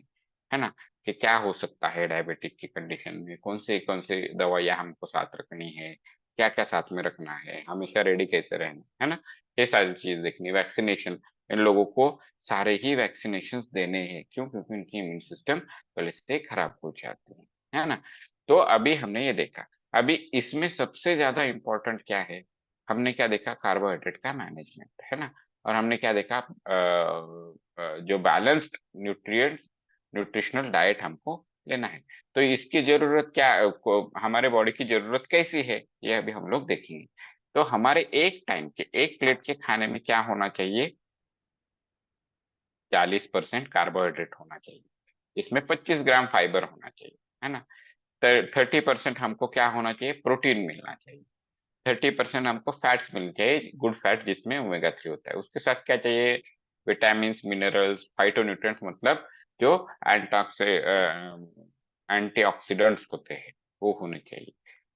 है ना, कि क्या हो सकता है डायबिटिक की कंडीशन में, कौन से दवाइयाँ हमको साथ रखनी है, क्या क्या साथ में रखना है, हमेशा रेडी कैसे रहना है ना। ये सारी चीज देखनी। वैक्सीनेशन, इन लोगों को सारे ही वैक्सीनेशन देने हैं, क्यों, क्योंकि उनकी इम्यून सिस्टम पहले से खराब हो जाती है ना। तो अभी हमने ये देखा, अभी इसमें सबसे ज्यादा इंपॉर्टेंट क्या है, हमने क्या देखा, कार्बोहाइड्रेट का मैनेजमेंट, है ना। और हमने क्या देखा, जो बैलेंस्ड न्यूट्रिएंट न्यूट्रिशनल डाइट हमको लेना है। तो इसकी जरूरत क्या, हमारे बॉडी की जरूरत कैसी है, ये अभी हम लोग देखेंगे। तो हमारे एक टाइम के, एक प्लेट के खाने में क्या होना चाहिए, 40% कार्बोहाइड्रेट होना चाहिए, इसमें 25 ग्राम फाइबर होना चाहिए, है ना। 30% हमको क्या होना चाहिए, प्रोटीन मिलना चाहिए। 30% हमको फैट्स मिलनी चाहिए, गुड फैट जिसमें ओमेगा 3 होता है। उसके साथ क्या चाहिए, विटामिन, मिनरल्स, फाइटोन्यूट्रिएंट्स, मतलब जो एंटॉक्स एंटीऑक्सीडेंट्स होते हैं वो होने चाहिए।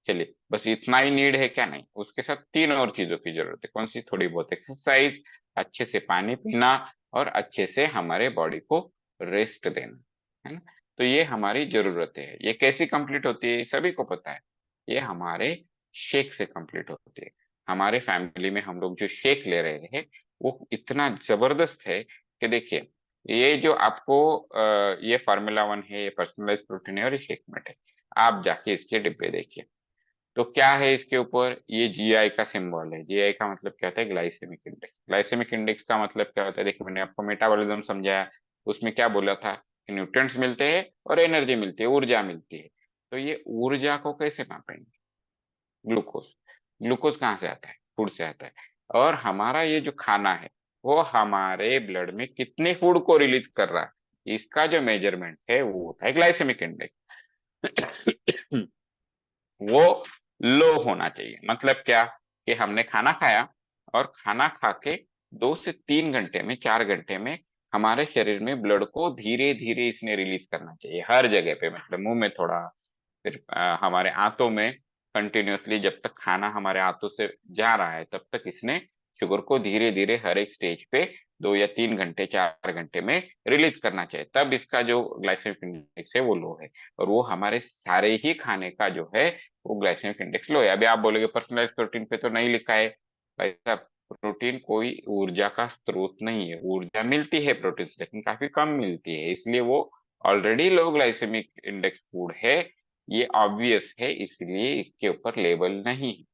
चलिए, बस इतना ही नीड है क्या, नहीं, उसके साथ तीन और चीजों की जरूरत है। कौन सी, थोड़ी बहुत एक्सरसाइज, अच्छे से पानी पीना, और अच्छे से हमारे बॉडी को रेस्ट देना, है ना। तो ये हमारी जरूरतें है। ये कैसी कंप्लीट होती है, सभी को पता है, ये हमारे शेक से कंप्लीट होती है। हमारे फैमिली में हम लोग जो शेक ले रहे हैं वो इतना जबरदस्त है कि देखिए, ये जो आपको ये फार्मूला 1 है, ये पर्सनलाइज प्रोटीन है और ये शेकमेट है, आप जाके इसके डिब्बे देखिए। तो क्या है इसके ऊपर, ये जीआई का सिंबल है। जीआई का मतलब क्या होता है, ग्लाइसेमिक इंडेक्स। ग्लाइसेमिक इंडेक्स का मतलब क्या होता है, देखिए मैंने आपको मेटाबॉलिज्म समझाया, उसमें क्या बोला था कि न्यूट्रिएंट्स मिलते हैं और एनर्जी मिलती है, ऊर्जा मिलती है। तो ये ऊर्जा को कैसे नापेंगे, ग्लूकोज। ग्लूकोज कहाँ से आता है, फूड से आता है। और हमारा ये जो खाना है वो हमारे ब्लड में कितने फूड को रिलीज कर रहा है, इसका जो मेजरमेंट है वो होता है ग्लाइसेमिक इंडेक्स। वो लो होना चाहिए। मतलब क्या, कि हमने खाना खाया और खाना खा के 2 से 3 घंटे में, 4 घंटे में हमारे शरीर में ब्लड को धीरे धीरे इसने रिलीज करना चाहिए हर जगह पे। मतलब मुंह में थोड़ा, फिर हमारे आंतों में कंटिन्यूअसली, जब तक खाना हमारे आंतों से जा रहा है तब तक इसने शुगर को धीरे धीरे हर एक स्टेज पे 2 या 3 घंटे, 4 घंटे में रिलीज करना चाहिए। तब इसका जो ग्लाइसेमिक इंडेक्स है वो लो है। और वो हमारे सारे ही खाने का जो है वो ग्लाइसेमिक इंडेक्स लो है। अभी आप बोलोगे पर्सनलाइज प्रोटीन पे तो नहीं लिखा है। भाई साहब, प्रोटीन कोई ऊर्जा का स्रोत नहीं है। ऊर्जा मिलती है प्रोटीन से, लेकिन काफी कम मिलती है, इसलिए वो ऑलरेडी लो ग्लाइसेमिक इंडेक्स फूड है। ये ऑब्वियस है, इसलिए इसके ऊपर लेबल नहीं है।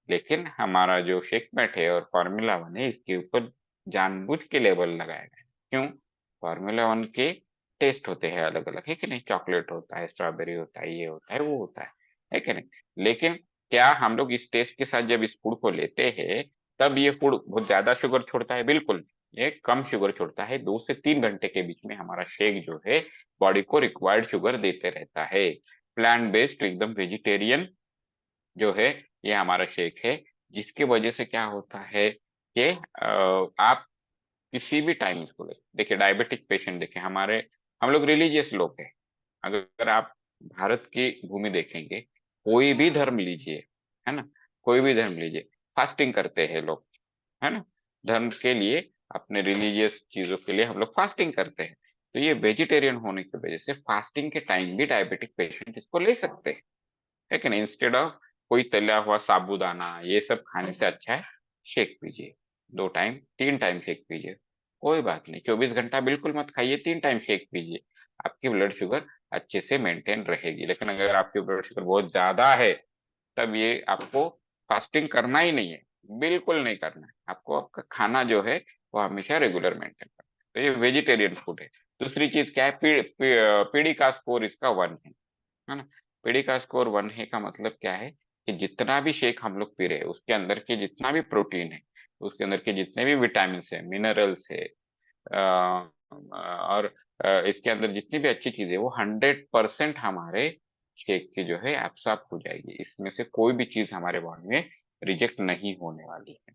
लेकिन हमारा जो शेकमेट है और फार्मूला 1 है, इसके ऊपर जानबूझ के लेबल लगाया गया है। क्यों? फार्मूला 1 के टेस्ट होते हैं अलग अलग, है कि नहीं। चॉकलेट होता है, स्ट्रॉबेरी होता है, ये होता है, वो होता है कि नहीं। लेकिन क्या हम लोग इस टेस्ट के साथ जब इस फूड को लेते हैं, तब ये फूड बहुत ज्यादा शुगर छोड़ता है? बिल्कुल, ये कम शुगर छोड़ता है। 2 से 3 घंटे के बीच में हमारा शेक जो है बॉडी को रिक्वायर्ड शुगर देते रहता है। प्लांट बेस्ड, एकदम वेजिटेरियन जो है ये हमारा शेक है। जिसकी वजह से क्या होता है कि आप किसी भी टाइम इसको ले देखिए। डायबिटिक पेशेंट देखिए, हमारे हम लोग रिलीजियस लोग हैं। अगर आप भारत की भूमि देखेंगे, कोई भी धर्म लीजिए, है ना, कोई भी धर्म लीजिए, फास्टिंग करते हैं लोग, है ना। धर्म के लिए, अपने रिलीजियस चीजों के लिए हम लोग फास्टिंग करते हैं। तो ये वेजिटेरियन होने की वजह से फास्टिंग के टाइम भी डायबिटिक पेशेंट इसको ले सकते हैं, है कि नहीं। इंस्टेड ऑफ कोई तला हुआ साबूदाना ये सब खाने से अच्छा है शेक पीजिए। 2 टाइम, 3 टाइम शेक पीजिए, कोई बात नहीं। 24 घंटा बिल्कुल मत खाइए, 3 टाइम शेक पीजिए, आपकी ब्लड शुगर अच्छे से मेंटेन रहेगी। लेकिन अगर आपकी ब्लड शुगर बहुत ज्यादा है, तब ये आपको फास्टिंग करना ही नहीं है, बिल्कुल नहीं करना है आपको। आपका खाना जो है वो हमेशा रेगुलर मेंटेन करना है। तो ये वेजिटेरियन फूड है। दूसरी चीज क्या है, पीढ़ी का स्कोर इसका 1 है ना। पीढ़ी का स्कोर 1 है का मतलब क्या है, कि जितना भी शेक हम लोग पी रहे हैं उसके अंदर के जितना भी प्रोटीन है, उसके अंदर के जितने भी विटामिन है, मिनरल्स है, और इसके अंदर जितनी भी अच्छी चीजें, वो 100% हमारे शेक की जो है एब्सॉर्ब हो जाएगी। इसमें से कोई भी चीज हमारे बॉडी में रिजेक्ट नहीं होने वाली है।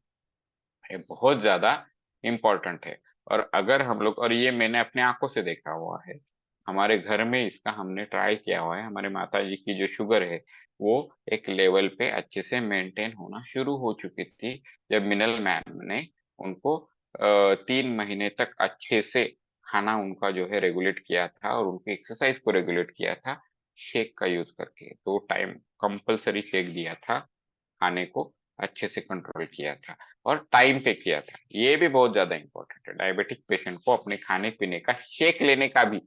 ये बहुत ज्यादा इम्पोर्टेंट है। और अगर हम लोग, और ये मैंने अपने आंखों से देखा हुआ है, हमारे घर में इसका हमने ट्राई किया हुआ है। हमारे माता जी की जो शुगर है वो एक लेवल पे अच्छे से मेंटेन होना शुरू हो चुकी थी, जब मिनल मैम ने उनको 3 महीने तक अच्छे से खाना उनका जो है रेगुलेट किया था, और उनकी एक्सरसाइज को रेगुलेट किया था, शेक का यूज करके। 2 टाइम कंपलसरी शेक दिया था, खाने को अच्छे से कंट्रोल किया था, और टाइम पे किया था। ये भी बहुत ज्यादा इंपॉर्टेंट है। डायबिटिक पेशेंट को अपने खाने पीने का, शेक लेने का भी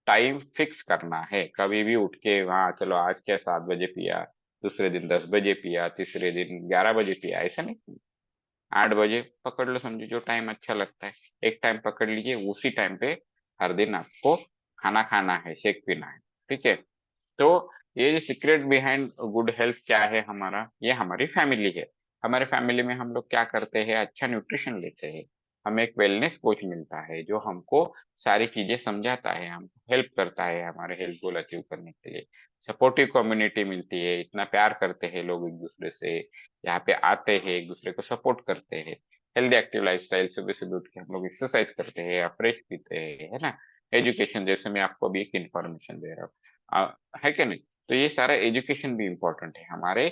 टाइम फिक्स करना है। कभी भी उठ के वहाँ, चलो आज क्या 7 बजे पिया, दूसरे दिन 10 बजे पिया, तीसरे दिन 11 बजे पिया, ऐसा नहीं। 8 बजे पकड़ लो, समझो जो टाइम अच्छा लगता है, एक टाइम पकड़ लीजिए, उसी टाइम पे हर दिन आपको खाना खाना है, शेक पीना है। ठीक है। तो ये जो सीक्रेट बिहाइंड गुड हेल्थ क्या है हमारा, ये हमारी फैमिली है। हमारे फैमिली में हम लोग क्या करते हैं, अच्छा न्यूट्रिशन लेते हैं। हमें एक वेलनेस कोच मिलता है जो हमको सारी चीजें समझाता है, हमको हेल्प करता है हमारे हेल्थ गोल अचीव करने के लिए। सपोर्टिव कम्युनिटी मिलती है, इतना प्यार करते हैं लोग एक दूसरे से, यहाँ पे आते हैं, एक दूसरे को सपोर्ट करते हैं। हेल्दी एक्टिव लाइफस्टाइल, सुबह सुबह उठ के हम लोग एक्सरसाइज करते हैं, फ्रेश पीते हैं, है ना। एजुकेशन, जैसे मैं आपको अभी एक इन्फॉर्मेशन दे रहा हूँ, है कि नहीं। तो ये सारा एजुकेशन भी इम्पोर्टेंट है हमारे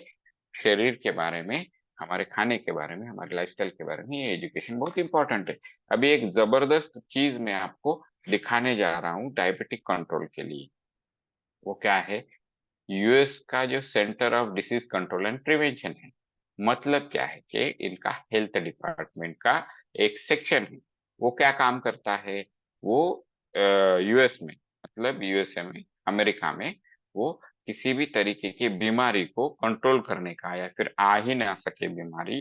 शरीर के बारे में, हमारे खाने के बारे में, हमारे लाइफस्टाइल के बारे में। ये एजुकेशन बहुत इंपॉर्टेंट है। अभी एक जबरदस्त चीज मैं आपको दिखाने जा रहा हूँ डायबिटिक कंट्रोल के लिए। वो क्या है, यूएस का जो centre of disease control and prevention है। मतलब क्या है कि इनका हेल्थ डिपार्टमेंट का एक सेक्शन है, वो क्या काम करता है, वो यूएस में, मतलब यूएसए में, अमेरिका में, वो किसी भी तरीके की बीमारी को कंट्रोल करने का, या फिर आ ही ना सके बीमारी,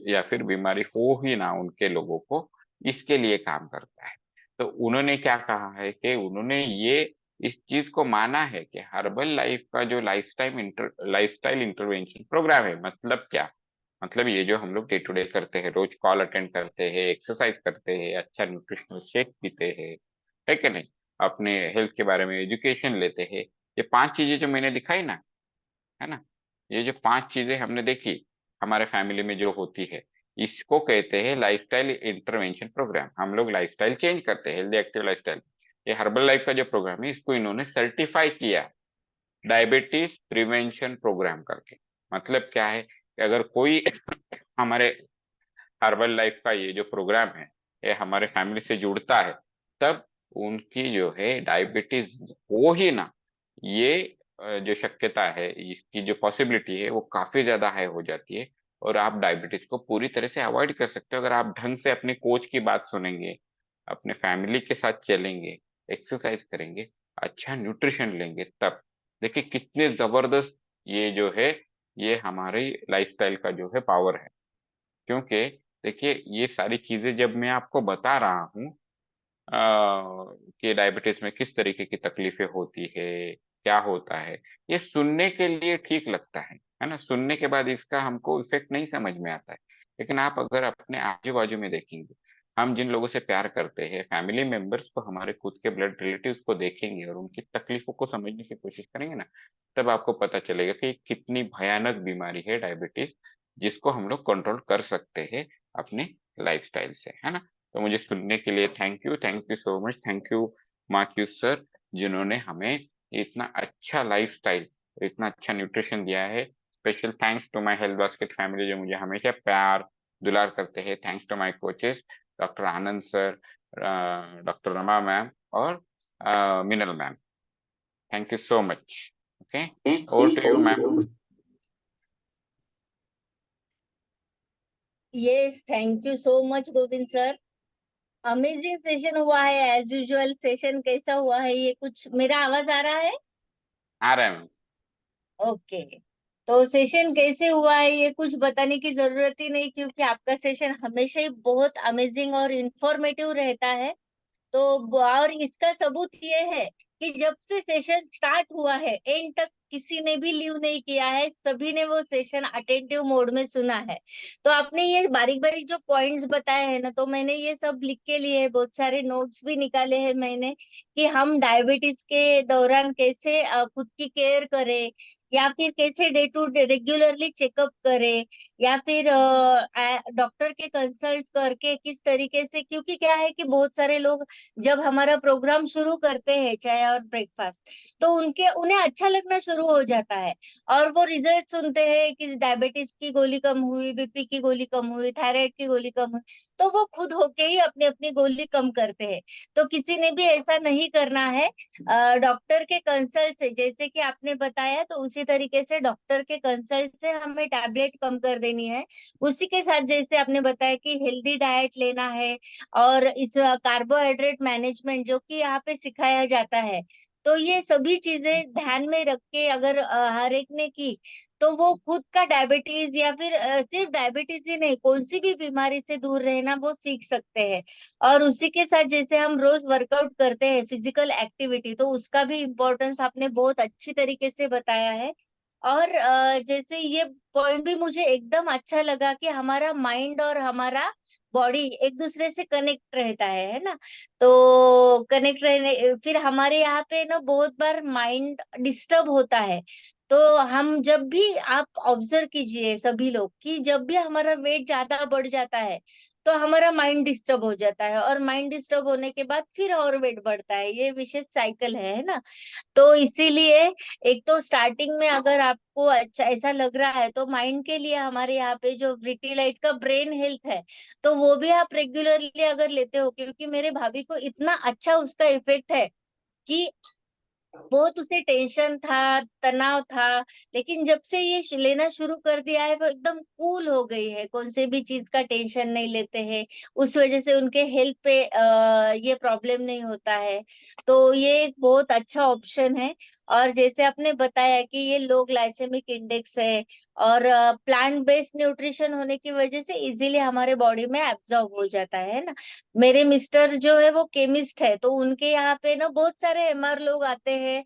या फिर बीमारी हो ही ना उनके लोगों को, इसके लिए काम करता है। तो उन्होंने क्या कहा है कि उन्होंने ये इस चीज को माना है कि हर्बल लाइफ का जो लाइफस्टाइल इंटरवेंशन प्रोग्राम है, मतलब क्या, मतलब ये जो हम लोग डे टू डे करते हैं, रोज कॉल अटेंड करते हैं, एक्सरसाइज करते हैं, अच्छा न्यूट्रिशनल शेक पीते हैं, है कि नहीं, अपने हेल्थ के बारे में एजुकेशन लेते हैं, ये 5 चीजें जो मैंने दिखाई ना, है ना, ये जो 5 चीजें हमने देखी हमारे फैमिली में जो होती है, इसको कहते हैं लाइफस्टाइल इंटरवेंशन प्रोग्राम। हम लोग लाइफस्टाइल चेंज करते हैं, हेल्दी एक्टिव लाइफस्टाइल। ये हर्बल लाइफ का जो प्रोग्राम है, इसको इन्होंने सर्टिफाई किया डायबिटीज प्रिवेंशन प्रोग्राम करके। मतलब क्या है कि अगर कोई हमारे हर्बल लाइफ का ये जो प्रोग्राम है, ये हमारे फैमिली से जुड़ता है, तब उनकी जो है डायबिटीज हो ही ना, ये जो शक्यता है, इसकी जो पॉसिबिलिटी है, वो काफी ज्यादा हाई हो जाती है। और आप डायबिटीज को पूरी तरह से अवॉइड कर सकते हो अगर आप ढंग से अपने कोच की बात सुनेंगे, अपने फैमिली के साथ चलेंगे, एक्सरसाइज करेंगे, अच्छा न्यूट्रिशन लेंगे, तब देखिए कितने जबरदस्त ये जो है, ये हमारी लाइफस्टाइल का जो है पावर है। क्योंकि देखिए ये सारी चीजें जब मैं आपको बता रहा हूँ कि डायबिटीज में किस तरीके की तकलीफें होती है, क्या होता है, ये सुनने के लिए ठीक लगता है ना, सुनने के बाद इसका हमको इफेक्ट नहीं समझ में आता है। लेकिन आप अगर अपने आजू बाजू में देखेंगे, हम जिन लोगों से प्यार करते हैं, फैमिली मेंबर्स को, हमारे खुद के ब्लड रिलेटिव्स को देखेंगे और उनकी तकलीफों को समझने की कोशिश करेंगे ना, तब आपको पता चलेगा कि कितनी भयानक बीमारी है डायबिटीज, जिसको हम लोग कंट्रोल कर सकते हैं अपने लाइफस्टाइल से, है ना। तो मुझे सुनने के लिए thank you so much, thank you माक्यू सर, जिन्होंने हमें इतना अच्छा लाइफस्टाइल, इतना अच्छा न्यूट्रिशन दिया है। Special thanks to my health basket family, जो मुझे हमेशा प्यार दुलार करते हैं। Thanks to my coaches, doctor Anand sir, doctor Rama ma'am, और Minal ma'am. Thank you so much. Okay, over to you ma'am. Yes, thank you so much Govind sir. Amazing session हुआ है एज यूजुअल। सेशन कैसा हुआ है ये, कुछ मेरा आवाज आ रहा है? आ रहे हैं मैम। ओके। तो सेशन कैसे हुआ है ये कुछ बताने की जरूरत ही नहीं, क्योंकि आपका सेशन हमेशा ही बहुत अमेजिंग और इंफॉर्मेटिव रहता है। तो और इसका सबूत ये है कि जब से सेशन स्टार्ट हुआ है एंड तक किसी ने भी लीव नहीं किया है, सभी ने वो सेशन अटेंटिव मोड में सुना है। तो आपने ये बारीक बारीक जो पॉइंट्स बताए हैं ना, तो मैंने ये सब लिख के लिए है, बहुत सारे नोट्स भी निकाले हैं मैंने, कि हम डायबिटीज के दौरान कैसे खुद की केयर करें, या फिर कैसे day to day regularly checkup करें, या फिर डॉक्टर के कंसल्ट करके किस तरीके से, क्योंकि क्या है कि बहुत सारे लोग जब हमारा प्रोग्राम शुरू करते हैं चाय और ब्रेकफास्ट, तो उनके उन्हें अच्छा लगना शुरू हो जाता है, और वो रिजल्ट सुनते हैं कि डायबिटीज की गोली कम हुई, बीपी की गोली कम हुई, थायराइड की गोली कम हुई, तो वो खुद होके ही अपनी अपनी गोली कम करते हैं। तो किसी ने भी ऐसा नहीं करना है। डॉक्टर के कंसल्ट से, जैसे कि आपने बताया, तो उसी तरीके से डॉक्टर के कंसल्ट से हमें टैबलेट कम कर देनी है। उसी के साथ जैसे आपने बताया कि हेल्दी डाइट लेना है, और इस कार्बोहाइड्रेट मैनेजमेंट जो कि यहाँ पे सिखाया जाता है, तो ये सभी चीजें ध्यान में रख के अगर हर एक ने की, तो वो खुद का डायबिटीज, या फिर सिर्फ डायबिटीज ही नहीं, कौन सी भी बीमारी से दूर रहना वो सीख सकते हैं। और उसी के साथ जैसे हम रोज वर्कआउट करते हैं, फिजिकल एक्टिविटी, तो उसका भी इम्पोर्टेंस आपने बहुत अच्छी तरीके से बताया है। और जैसे ये पॉइंट भी मुझे एकदम अच्छा लगा कि हमारा माइंड और हमारा बॉडी एक दूसरे से कनेक्ट रहता है ना। तो कनेक्ट रहने, फिर हमारे यहाँ पे ना बहुत बार माइंड डिस्टर्ब होता है। तो हम जब भी, आप ऑब्जर्व कीजिए सभी लोग, कि जब भी हमारा वेट ज्यादा बढ़ जाता है, तो हमारा माइंड डिस्टर्ब हो जाता है, और माइंड डिस्टर्ब होने के बाद फिर और वेट बढ़ता है, ये विशेष साइकिल है ना। तो इसीलिए एक तो स्टार्टिंग में अगर आपको अच्छा ऐसा लग रहा है, तो माइंड के लिए हमारे यहाँ पे जो विटिलाइट का ब्रेन हेल्थ है, तो वो भी आप रेगुलरली अगर लेते हो, क्योंकि मेरे भाभी को इतना अच्छा उसका इफेक्ट है कि बहुत उसे टेंशन था, तनाव था। लेकिन जब से ये लेना शुरू कर दिया है वो एकदम कूल हो गई है, कौन से भी चीज का टेंशन नहीं लेते हैं। उस वजह से उनके हेल्थ पे ये प्रॉब्लम नहीं होता है। तो ये एक बहुत अच्छा ऑप्शन है। और जैसे आपने बताया कि ये लो ग्लाइसेमिक इंडेक्स है, और प्लांट बेस्ड न्यूट्रिशन होने की वजह से इजीली हमारे बॉडी में एब्जॉर्ब हो जाता है ना। मेरे मिस्टर जो है वो केमिस्ट है, तो उनके यहाँ पे ना बहुत सारे एमआर लोग आते हैं।